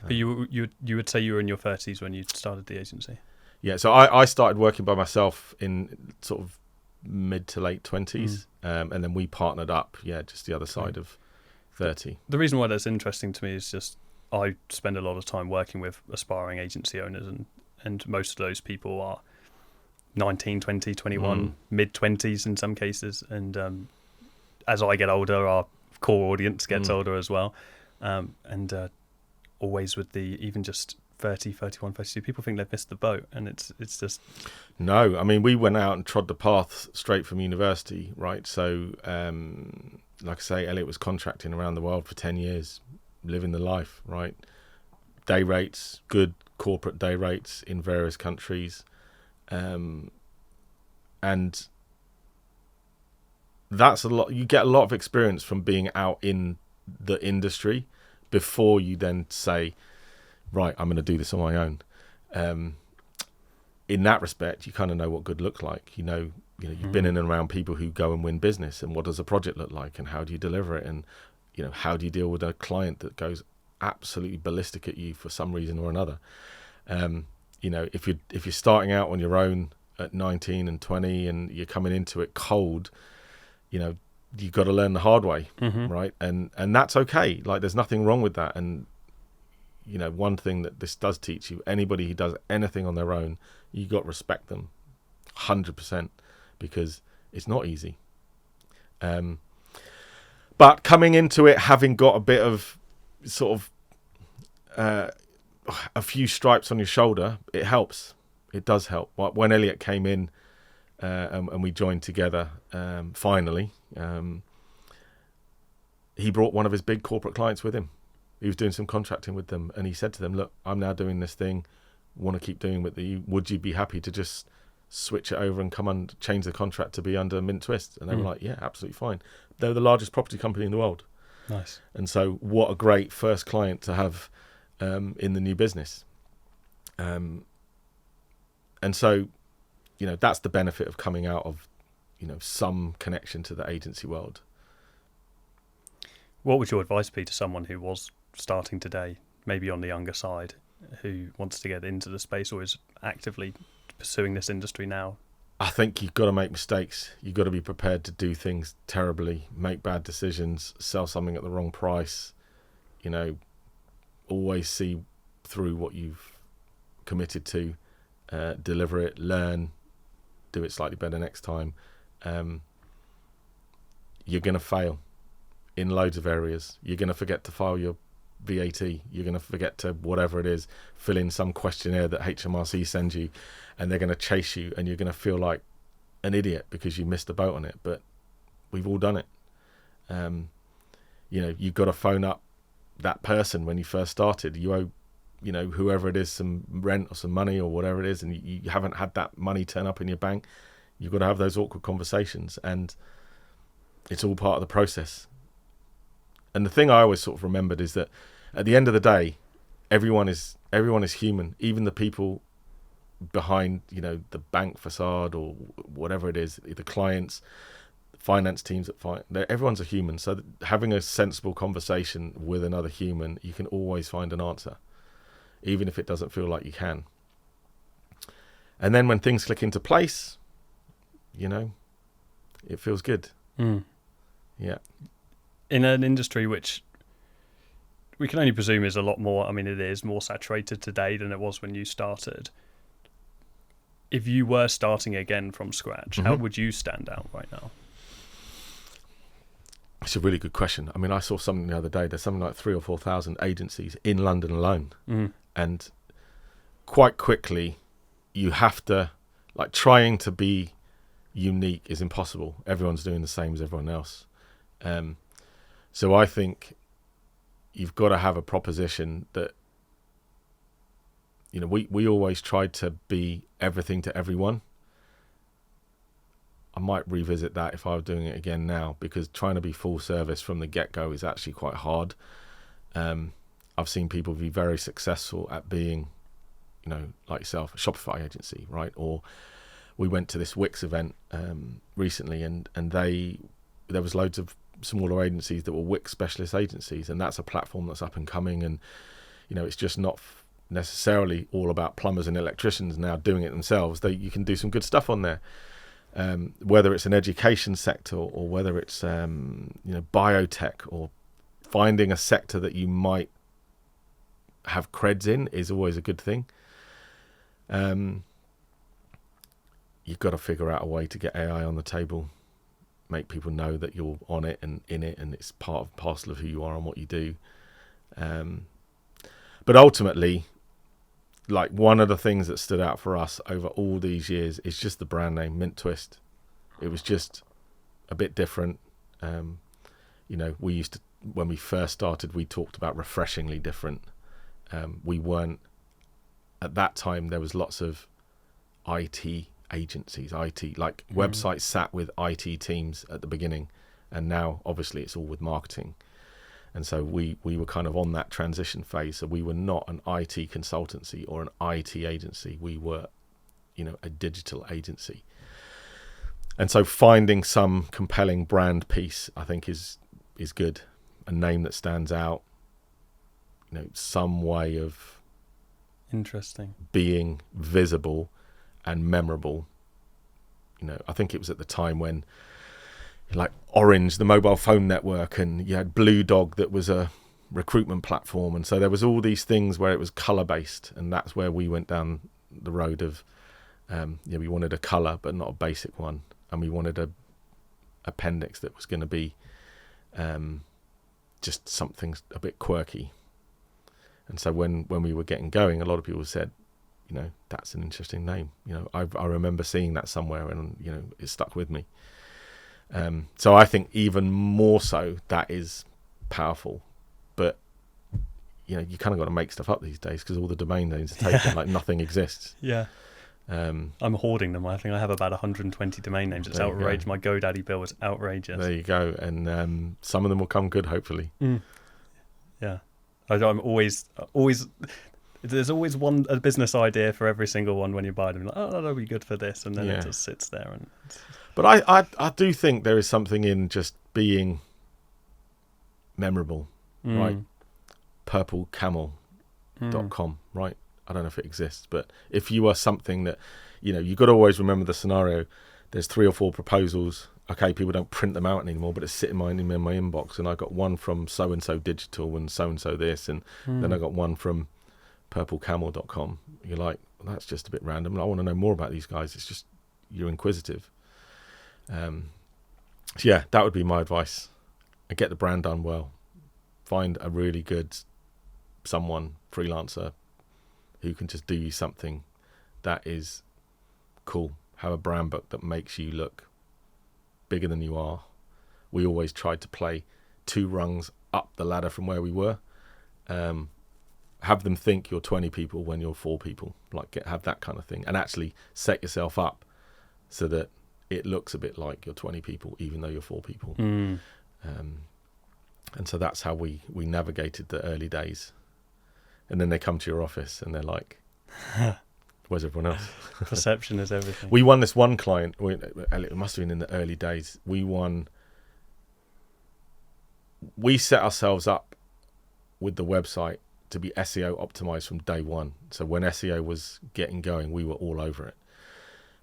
But you would say you were in your 30s when you started the agency? Yeah, so I started working by myself in sort of mid to late 20s, and then we partnered up, just the other side of 30. The reason why that's interesting to me is just I spend a lot of time working with aspiring agency owners, and most of those people are 19, 20, 21, mid-20s in some cases. And as I get older, our core audience gets older as well. And always with even just 30, 31, 32, people think they've missed the boat, and it's just... No, I mean, we went out and trod the path straight from university, right? So, like I say, Elliot was contracting around the world for 10 years, living the life, right? Day rates, good corporate day rates in various countries. And that's a lot. You get a lot of experience from being out in the industry before you then say, right, I'm going to do this on my own. In that respect, you kind of know what good looks like. You've been in and around people who go and win business, and what does a project look like, and how do you deliver it, and how do you deal with a client that goes absolutely ballistic at you for some reason or another. If you're starting out on your own at 19 and 20 and you're coming into it cold, you've got to learn the hard way, right? And that's okay. Like, there's nothing wrong with that. And one thing that this does teach you, anybody who does anything on their own, you got to respect them 100%, because it's not easy. But coming into it, having got a bit of sort of a few stripes on your shoulder, it helps. It does help. When Elliot came in and we joined together, finally, he brought one of his big corporate clients with him. He was doing some contracting with them, and he said to them, look, I'm now doing this thing, want to keep doing with you. Would you be happy to just switch it over and come and change the contract to be under MintTwist? And they were like, yeah, absolutely fine. They're the largest property company in the world. Nice. And so what a great first client to have in the new business. And so, that's the benefit of coming out of, some connection to the agency world. What would your advice be to someone who was starting today, maybe on the younger side, who wants to get into the space or is actively pursuing this industry now? I think you've got to make mistakes. You've got to be prepared to do things terribly, make bad decisions, sell something at the wrong price, always see through what you've committed to, deliver it, learn, do it slightly better next time. You're going to fail in loads of areas. You're going to forget to file your VAT. You're going to forget to, whatever it is, fill in some questionnaire that HMRC sends you, and they're going to chase you, and you're going to feel like an idiot because you missed the boat on it. But we've all done it. You've got to phone up that person when you first started. You owe, whoever it is, some rent or some money or whatever it is, and you haven't had that money turn up in your bank. You've got to have those awkward conversations, and it's all part of the process. And the thing I always sort of remembered is that at the end of the day, everyone is human. Even the people behind, the bank facade or whatever it is, the clients, finance teams everyone's a human. So having a sensible conversation with another human, you can always find an answer, even if it doesn't feel like you can. And then when things click into place, it feels good. Yeah. In an industry which we can only presume is a lot more, it is more saturated today than it was when you started. If you were starting again from scratch, how would you stand out right now? It's a really good question. I saw something the other day. There's something like 3,000 or 4,000 agencies in London alone. And quite quickly, you have to, trying to be unique is impossible. Everyone's doing the same as everyone else. So I think you've got to have a proposition that, we always tried to be everything to everyone. I might revisit that if I were doing it again now, because trying to be full service from the get-go is actually quite hard. I've seen people be very successful at being, like yourself, a Shopify agency, right? Or we went to this Wix event recently, and there was loads of smaller agencies that were Wix specialist agencies, and that's a platform that's up and coming, and it's just not necessarily all about plumbers and electricians now doing it themselves. You can do some good stuff on there. Whether it's an education sector or whether it's biotech, or finding a sector that you might have creds in is always a good thing. You've got to figure out a way to get AI on the table, make people know that you're on it and in it, and it's part and parcel of who you are and what you do. But ultimately, like, one of the things that stood out for us over all these years is just the brand name, MintTwist. It was just a bit different. We used to, when we first started, we talked about refreshingly different. We weren't, at that time, there was lots of IT agencies, websites sat with IT teams at the beginning, and now obviously it's all with marketing. And so we were kind of on that transition phase. So we were not an IT consultancy or an IT agency. We were, a digital agency. And so finding some compelling brand piece, I think, is good. A name that stands out, some way of interesting being visible and memorable. I think it was at the time when, like, Orange, the mobile phone network, and you had Blue Dog, that was a recruitment platform, and so there was all these things where it was color based, and that's where we went down the road of we wanted a color but not a basic one, and we wanted a appendix that was going to be just something a bit quirky. And so when we were getting going, a lot of people said, that's an interesting name. I remember seeing that somewhere, and it stuck with me. So I think even more so that is powerful. But you kind of got to make stuff up these days because all the domain names are taken. Like, nothing exists. Yeah. I'm hoarding them. I think I have about 120 domain names. It's outrageous. My GoDaddy bill was outrageous. There you go. And some of them will come good, hopefully. Yeah. I'm always. There's always a business idea for every single one when you buy them. Like, that'll be good for this, and then it just sits there. But I do think there is something in just being memorable, right? purplecamel.com, right? I don't know if it exists, but if you are something that, you've got to always remember the scenario. There's 3 or 4 proposals. Okay, people don't print them out anymore, but it's sitting in my inbox, and I got one from so-and-so digital and so-and-so this, and then I got one from purplecamel.com. You're like, well, that's just a bit random. I want to know more about these guys. It's just, you're inquisitive. So yeah, that would be my advice. And get the brand done well. Find a really good freelancer who can just do you something that is cool. Have a brand book that makes you look bigger than you are. We always tried to play 2 rungs up the ladder from where we were. Have them think you're 20 people when you're 4 people. Have that kind of thing, and actually set yourself up so that it looks a bit like you're 20 people, even though you're 4 people. And so that's how we navigated the early days. And then they come to your office and they're like, where's everyone else? Perception is everything. We won this one client. It must have been in the early days. We set ourselves up with the website to be SEO optimized from day one. So when SEO was getting going, we were all over it.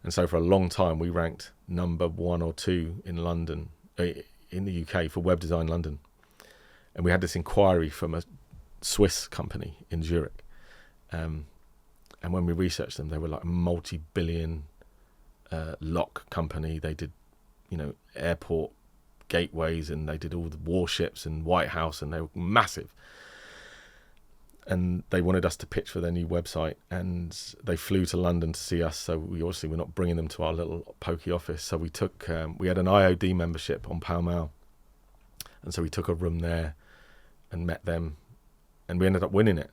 And so for a long time, we ranked number 1 or 2 in London, in the UK, for Web Design London. And we had this inquiry from a Swiss company in Zurich. And when we researched them, they were like a multi-billion lock company. They did, airport gateways, and they did all the warships and White House, and they were massive. And they wanted us to pitch for their new website, and they flew to London to see us. So we obviously were not bringing them to our little pokey office. So we took, we had an IOD membership on Pall Mall, and so we took a room there and met them, and we ended up winning it.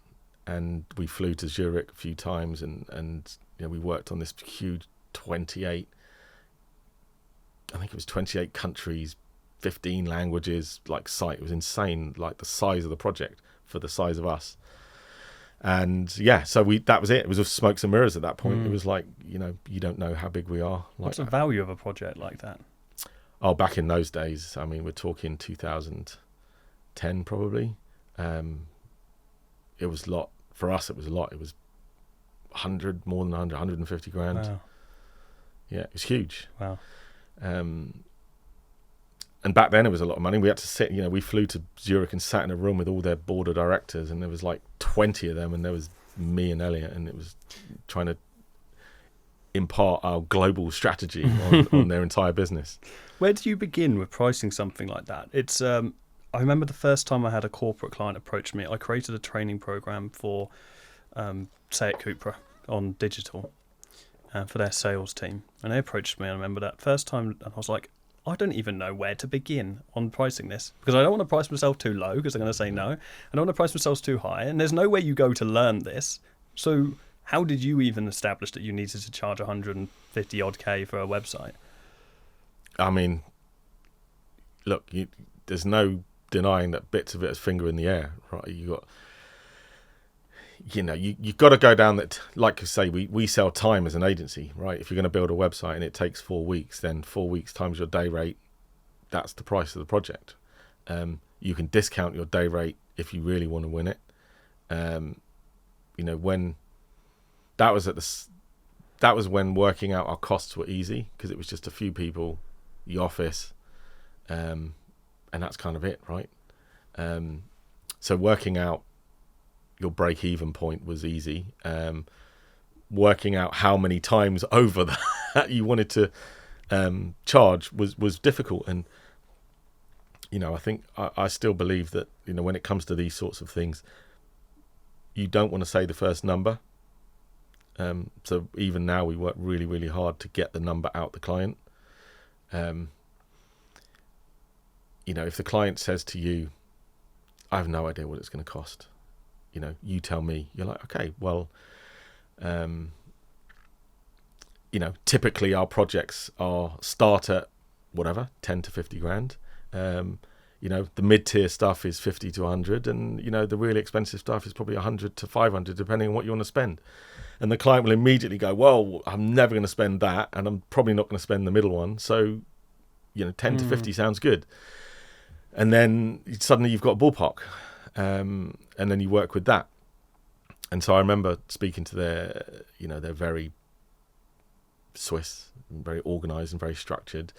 And we flew to Zurich a few times, and we worked on this huge 28 countries, 15 languages, site. It was insane, the size of the project for the size of us. And yeah, so that was it. It was just smokes and mirrors at that point. It was you don't know how big we are. What's the value of a project like that? Oh, back in those days, we're talking 2010 probably. it was a lot. For us, it was a lot. It was 100, more than 100, 150 grand. Wow. Yeah, it was huge. Wow. And back then it was a lot of money. We had to sit, we flew to Zurich and sat in a room with all their board of directors, and there was like 20 of them, and there was me and Elliot, and it was trying to impart our global strategy on their entire business. Where do you begin with pricing something like that? It's I remember the first time I had a corporate client approach me. I created a training program for say at Cupra on digital for their sales team, and they approached me. I remember that first time, and I was like, I don't even know where to begin on pricing this, because I don't want to price myself too low because they're going to say no. I don't want to price myself too high, and there's nowhere you go to learn this. So how did you even establish that you needed to charge 150 odd K for a website? I mean, look, there's no denying that bits of it is finger in the air, right? You've got to go down that, like I say, we sell time as an agency, right? If you're going to build a website and it takes 4 weeks, then 4 weeks times your day rate, that's the price of the project. You can discount your day rate if you really want to win it. When that was when working out our costs were easy, because it was just a few people, the office, and that's kind of it, right? So working out your break-even point was easy. Working out how many times over that you wanted to charge was difficult. And I think I still believe that when it comes to these sorts of things, you don't want to say the first number. So even now we work really, really hard to get the number out the client. If the client says to you, I have no idea what it's going to cost, you tell me, you're like, okay, well, typically our projects start at whatever, 10 to 50 grand. The mid-tier stuff is 50 to 100, and the really expensive stuff is probably 100 to 500, depending on what you want to spend. And the client will immediately go, well, I'm never going to spend that, and I'm probably not going to spend the middle one. So, 10 to 50 sounds good. And then suddenly you've got a ballpark, and then you work with that. And so I remember speaking to they're very Swiss, and very organised and very structured.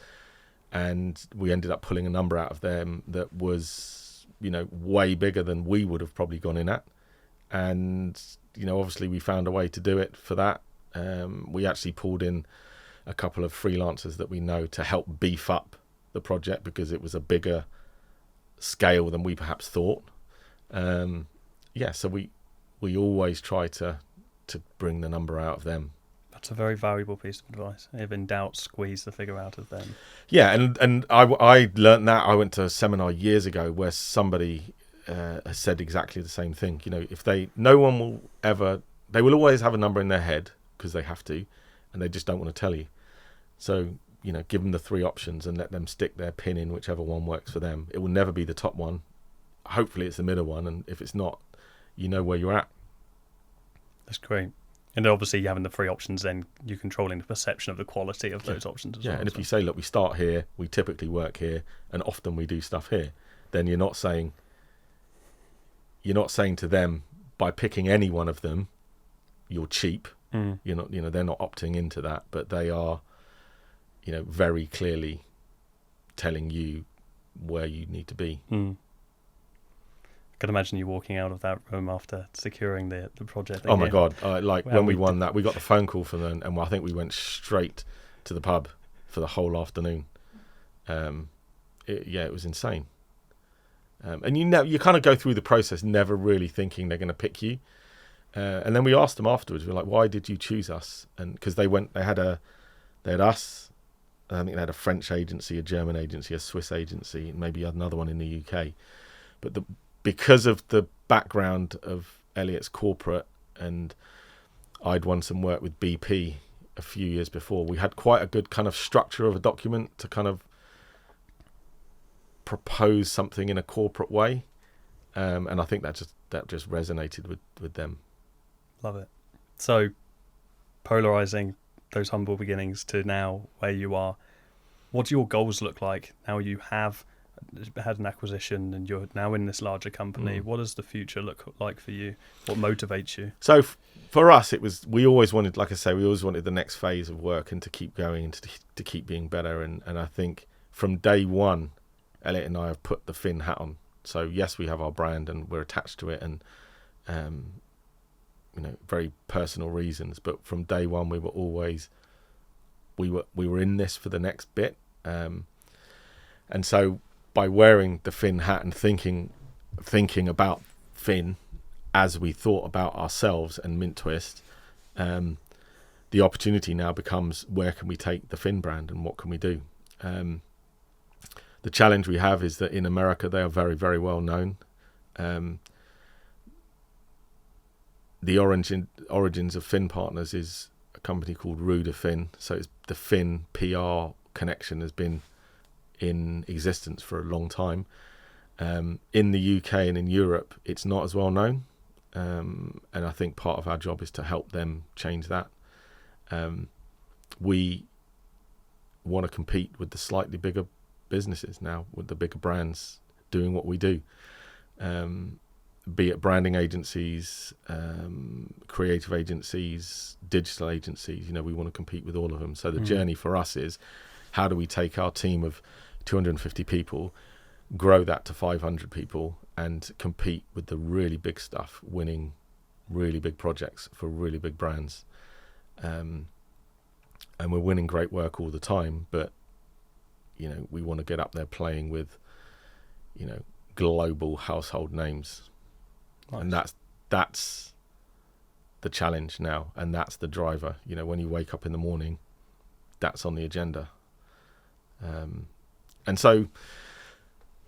And we ended up pulling a number out of them that was, way bigger than we would have probably gone in at. And, obviously we found a way to do it for that. We actually pulled in a couple of freelancers that we know to help beef up the project, because it was a bigger scale than we perhaps thought. So we always try to bring the number out of them. That's a very valuable piece of advice. If in doubt, squeeze the figure out of them. Yeah, and I learned that. I went to a seminar years ago where somebody has said exactly the same thing. They will always have a number in their head because they have to, and they just don't want to tell you. So, give them the 3 options and let them stick their pin in whichever one works for them. It will never be the top one. Hopefully it's the middle one, and if it's not, where you're at. That's great. And obviously having the 3 options, then you're controlling the perception of the quality of those options as well. Yeah, and if you say, look, we start here, we typically work here, and often we do stuff here, then you're not saying to them, by picking any one of them, you're cheap. You're not, they're not opting into that, but they are, very clearly telling you where you need to be. I can imagine you walking out of that room after securing the project. Oh my God. When we won that, we got the phone call from them, and I think we went straight to the pub for the whole afternoon. It was insane. And you kind of go through the process never really thinking they're going to pick you. And then we asked them afterwards, we were like, why did you choose us? And because they had us, I think they had a French agency, a German agency, a Swiss agency, and maybe another one in the UK. But because of the background of Elliot's corporate, and I'd won some work with BP a few years before, we had quite a good kind of structure of a document to kind of propose something in a corporate way. And I think that just resonated with them. Love it. So polarizing those humble beginnings to now where you are, what do your goals look like now you have had an acquisition and you're now in this larger company. What does the future look like for you? What motivates you? So for us, we always wanted, like I say, we always wanted the next phase of work and to keep going and to keep being better. And I think from day one, Elliot and I have put the Finn hat on. So yes, we have our brand and we're attached to it, and very personal reasons. But from day one, we were always we were in this for the next bit. And so by wearing the Finn hat and thinking about Finn as we thought about ourselves and MintTwist, the opportunity now becomes, where can we take the Finn brand and what can we do? The challenge we have is that in America they are very, very well known. The origins of Finn Partners is a company called Ruder Finn. So it's the Finn PR connection has been in existence for a long time. In the UK and in Europe, it's not as well known. And I think part of our job is to help them change that. We want to compete with the slightly bigger businesses now, with the bigger brands doing what we do. Be it branding agencies, creative agencies, digital agencies, we want to compete with all of them. So the journey for us is, how do we take our team of 250 people, grow that to 500 people, and compete with the really big stuff, winning really big projects for really big brands. And we're winning great work all the time, but we want to get up there playing with global household names. Nice. And that's the challenge now, and that's the driver. When you wake up in the morning, that's on the agenda. And so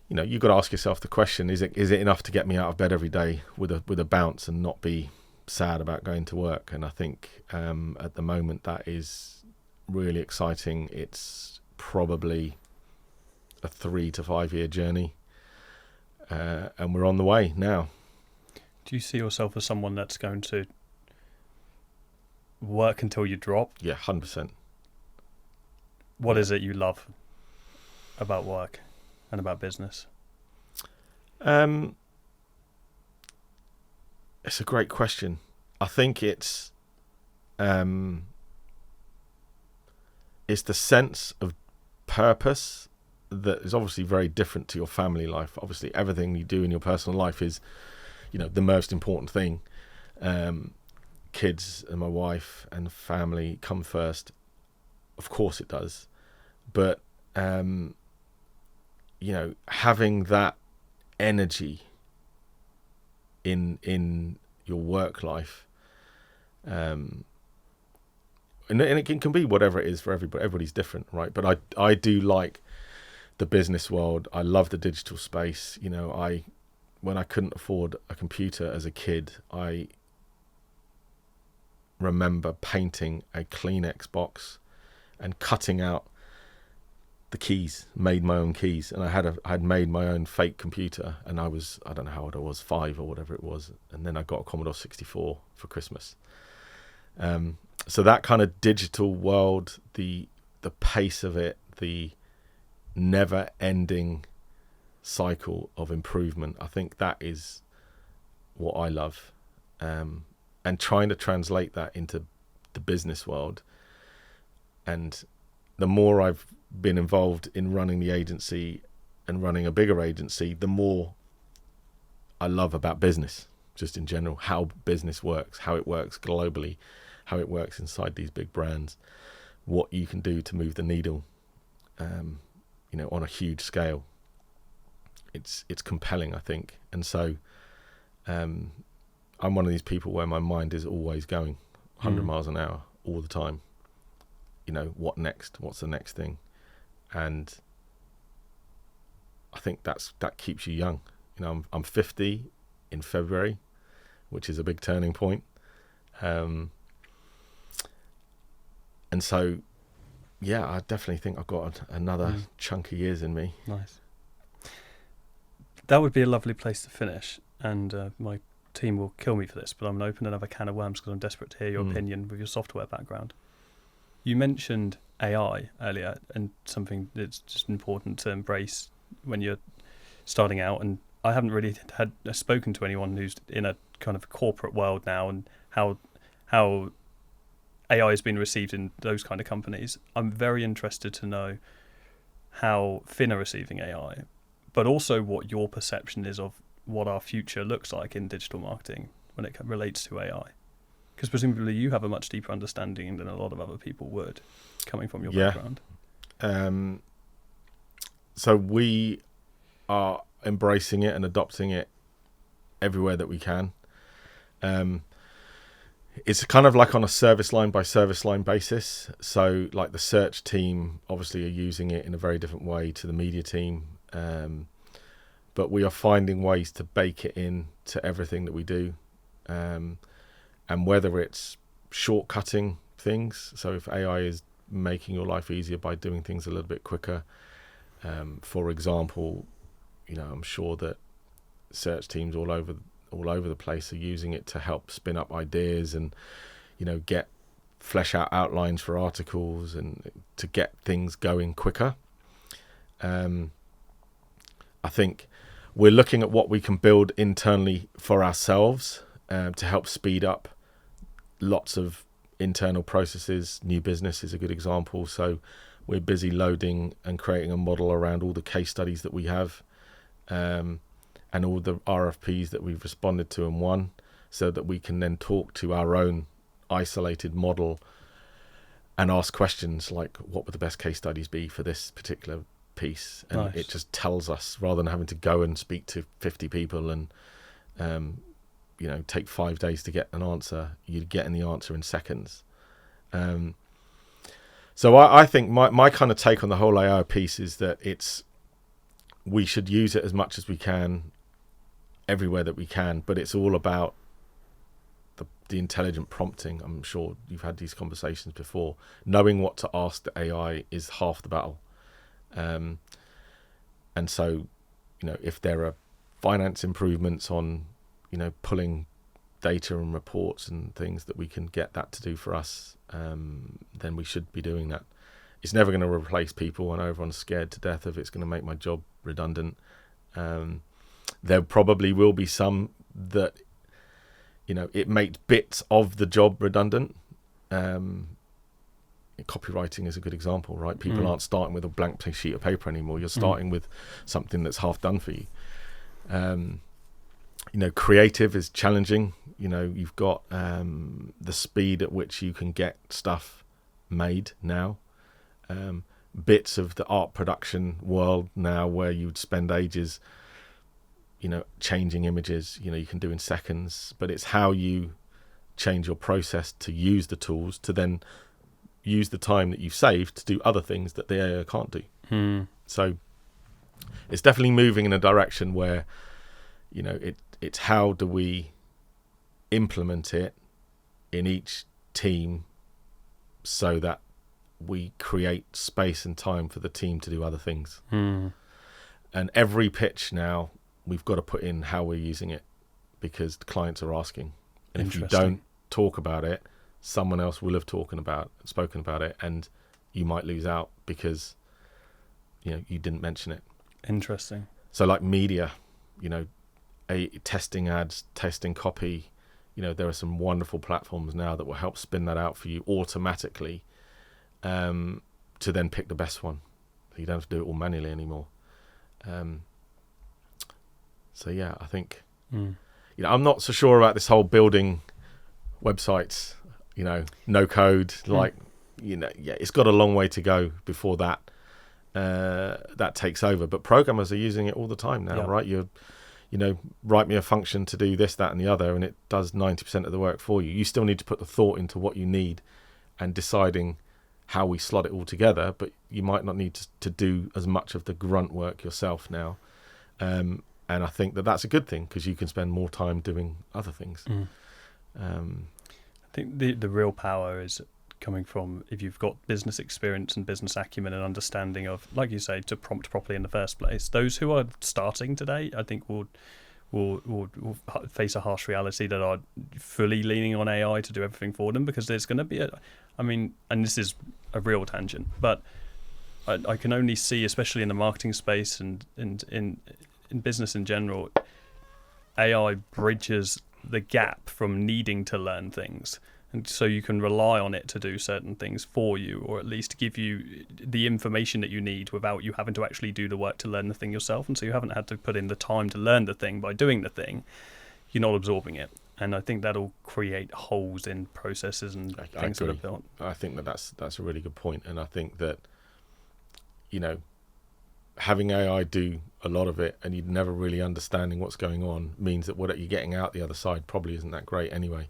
you've got to ask yourself the question: is it enough to get me out of bed every day with a bounce and not be sad about going to work? And I think at the moment that is really exciting. It's probably a 3 to 5 year journey, and we're on the way now. Do you see yourself as someone that's going to work until you drop? Yeah, 100%. What is it you love about work and about business? It's a great question. I think it's the sense of purpose that is obviously very different to your family life. Obviously, everything you do in your personal life is, the most important thing. Kids and my wife and family come first. Of course it does. But, having that energy in your work life, and it can be whatever it is for everybody. Everybody's different, right? But I do like the business world. I love the digital space. When I couldn't afford a computer as a kid, I remember painting a Kleenex box and cutting out the keys, made my own keys, and I had made my own fake computer, and I don't know how old I was, 5 or whatever it was, and then I got a Commodore 64 for Christmas. So that kind of digital world, the pace of it, the never-ending cycle of improvement, I think that is what I love, and trying to translate that into the business world. And the more I've been involved in running the agency and running a bigger agency, the more I love about business, just in general, how business works, how it works globally, how it works inside these big brands, what you can do to move the needle, on a huge scale. It's compelling, I think. And so I'm one of these people where my mind is always going 100 miles an hour all the time. What next? What's the next thing? And I think that keeps you young. I'm 50 in February, which is a big turning point. And so, yeah, I definitely think I've got another chunk of years in me. Nice. That would be a lovely place to finish. And my team will kill me for this, but I'm going to open another can of worms because I'm desperate to hear your opinion with your software background. You mentioned AI earlier, and something that's just important to embrace when you're starting out. And I haven't really had spoken to anyone who's in a kind of corporate world now, and how AI has been received in those kind of companies. I'm very interested to know how Finn are receiving AI, but also what your perception is of what our future looks like in digital marketing when it relates to AI. Because presumably you have a much deeper understanding than a lot of other people would, coming from your background. So we are embracing it and adopting it everywhere that we can. It's kind of like on a service line by service line basis. So like the search team obviously are using it in a very different way to the media team. But we are finding ways to bake it in to everything that we do. And whether it's shortcutting things, so if AI is making your life easier by doing things a little bit quicker, for example, I'm sure that search teams all over the place are using it to help spin up ideas and flesh out outlines for articles and to get things going quicker. I think we're looking at what we can build internally for ourselves to help speed up lots of internal processes. New business is a good example. So we're busy loading and creating a model around all the case studies that we have, and all the RFPs that we've responded to and won, so that we can then talk to our own isolated model and ask questions like, what would the best case studies be for this particular piece? And Nice. It just tells us, rather than having to go and speak to 50 people and take 5 days to get an answer. You're getting the answer in seconds. So I think my kind of take on the whole AI piece is that we should use it as much as we can everywhere that we can, but it's all about the intelligent prompting. I'm sure you've had these conversations before. Knowing what to ask the AI is half the battle. And so, if there are finance improvements on pulling data and reports and things that we can get that to do for us, then we should be doing that. It's never going to replace people. I know everyone's scared to death of it's going to make my job redundant. There probably will be some that it makes bits of the job redundant. Copywriting is a good example, right? People aren't starting with a blank sheet of paper anymore. You're starting with something that's half done for you. Creative is challenging. You've got the speed at which you can get stuff made now. Bits of the art production world now where you'd spend ages, changing images, you can do in seconds. But it's how you change your process to use the tools to then use the time that you've saved to do other things that the AI can't do. So it's definitely moving in a direction where, it's how do we implement it in each team so that we create space and time for the team to do other things. And every pitch now, we've got to put in how we're using it because the clients are asking. And if you don't talk about it, someone else will have spoken about it, and you might lose out because you didn't mention it. Interesting. So like media, testing ads, testing copy, there are some wonderful platforms now that will help spin that out for you automatically, to then pick the best one. So you don't have to do it all manually anymore. So yeah, I think I'm not so sure about this whole building websites, no code, it's got a long way to go before that takes over. But programmers are using it all the time now, right? Write me a function to do this, that, and the other, and it does 90% of the work for you. You still need to put the thought into what you need and deciding how we slot it all together, but you might not need to do as much of the grunt work yourself now. And I think that's a good thing because you can spend more time doing other things. I think the real power is coming from if you've got business experience and business acumen and understanding of, like you say, to prompt properly in the first place. Those who are starting today, I think, will face a harsh reality that are fully leaning on AI to do everything for them, because there's going to be and this is a real tangent, but I can only see, especially in the marketing space and in business in general, AI bridges the gap from needing to learn things. And so you can rely on it to do certain things for you, or at least give you the information that you need without you having to actually do the work to learn the thing yourself. And so you haven't had to put in the time to learn the thing by doing the thing. You're not absorbing it. And I think that'll create holes in processes and things that are built. I think that's a really good point. And I think that, having AI do a lot of it and you never really understanding what's going on means that what you're getting out the other side probably isn't that great anyway.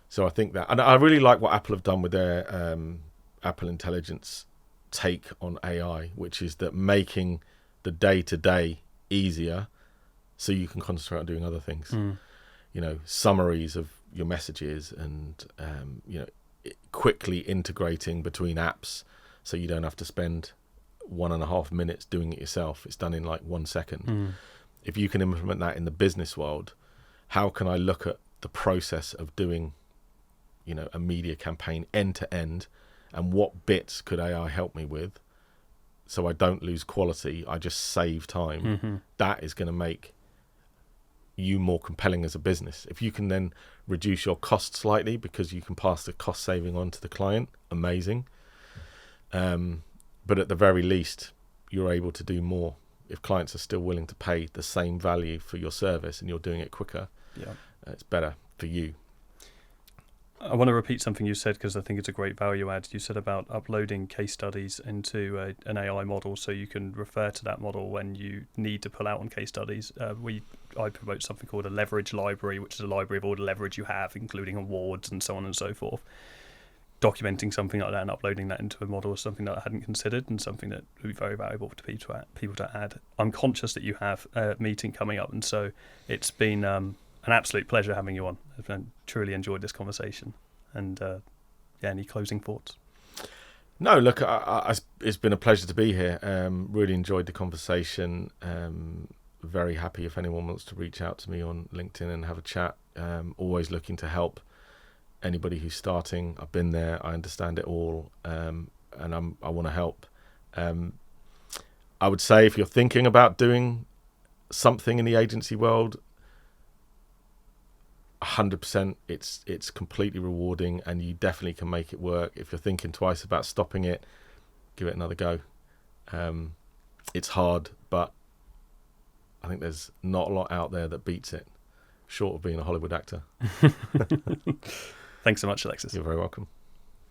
So I think that, and I really like what Apple have done with their Apple Intelligence take on AI, which is that making the day-to-day easier so you can concentrate on doing other things. Summaries of your messages and, quickly integrating between apps so you don't have to spend 1.5 minutes doing it yourself. It's done in like 1 second. If you can implement that in the business world, how can I look at the process of doing, a media campaign end to end, and what bits could AI help me with so I don't lose quality, I just save time. That is going to make you more compelling as a business. If you can then reduce your cost slightly because you can pass the cost saving on to the client, amazing. But at the very least, you're able to do more. If clients are still willing to pay the same value for your service and you're doing it quicker, it's better for you. I want to repeat something you said because I think it's a great value add. You said about uploading case studies into an AI model so you can refer to that model when you need to pull out on case studies. I promote something called a leverage library, which is a library of all the leverage you have, including awards and so on and so forth. Documenting something like that and uploading that into a model is something that I hadn't considered and something that would be very valuable to people to add. I'm conscious that you have a meeting coming up, and so it's been an absolute pleasure having you on. I've truly enjoyed this conversation. And any closing thoughts? No, look, it's been a pleasure to be here. Really enjoyed the conversation. Very happy if anyone wants to reach out to me on LinkedIn and have a chat. Always looking to help anybody who's starting. I've been there. I understand it all, and I want to help. I would say if you're thinking about doing something in the agency world, 100%, it's completely rewarding, and you definitely can make it work. If you're thinking twice about stopping it, give it another go. It's hard, but I think there's not a lot out there that beats it, short of being a Hollywood actor. Thanks so much, Alexis. You're very welcome.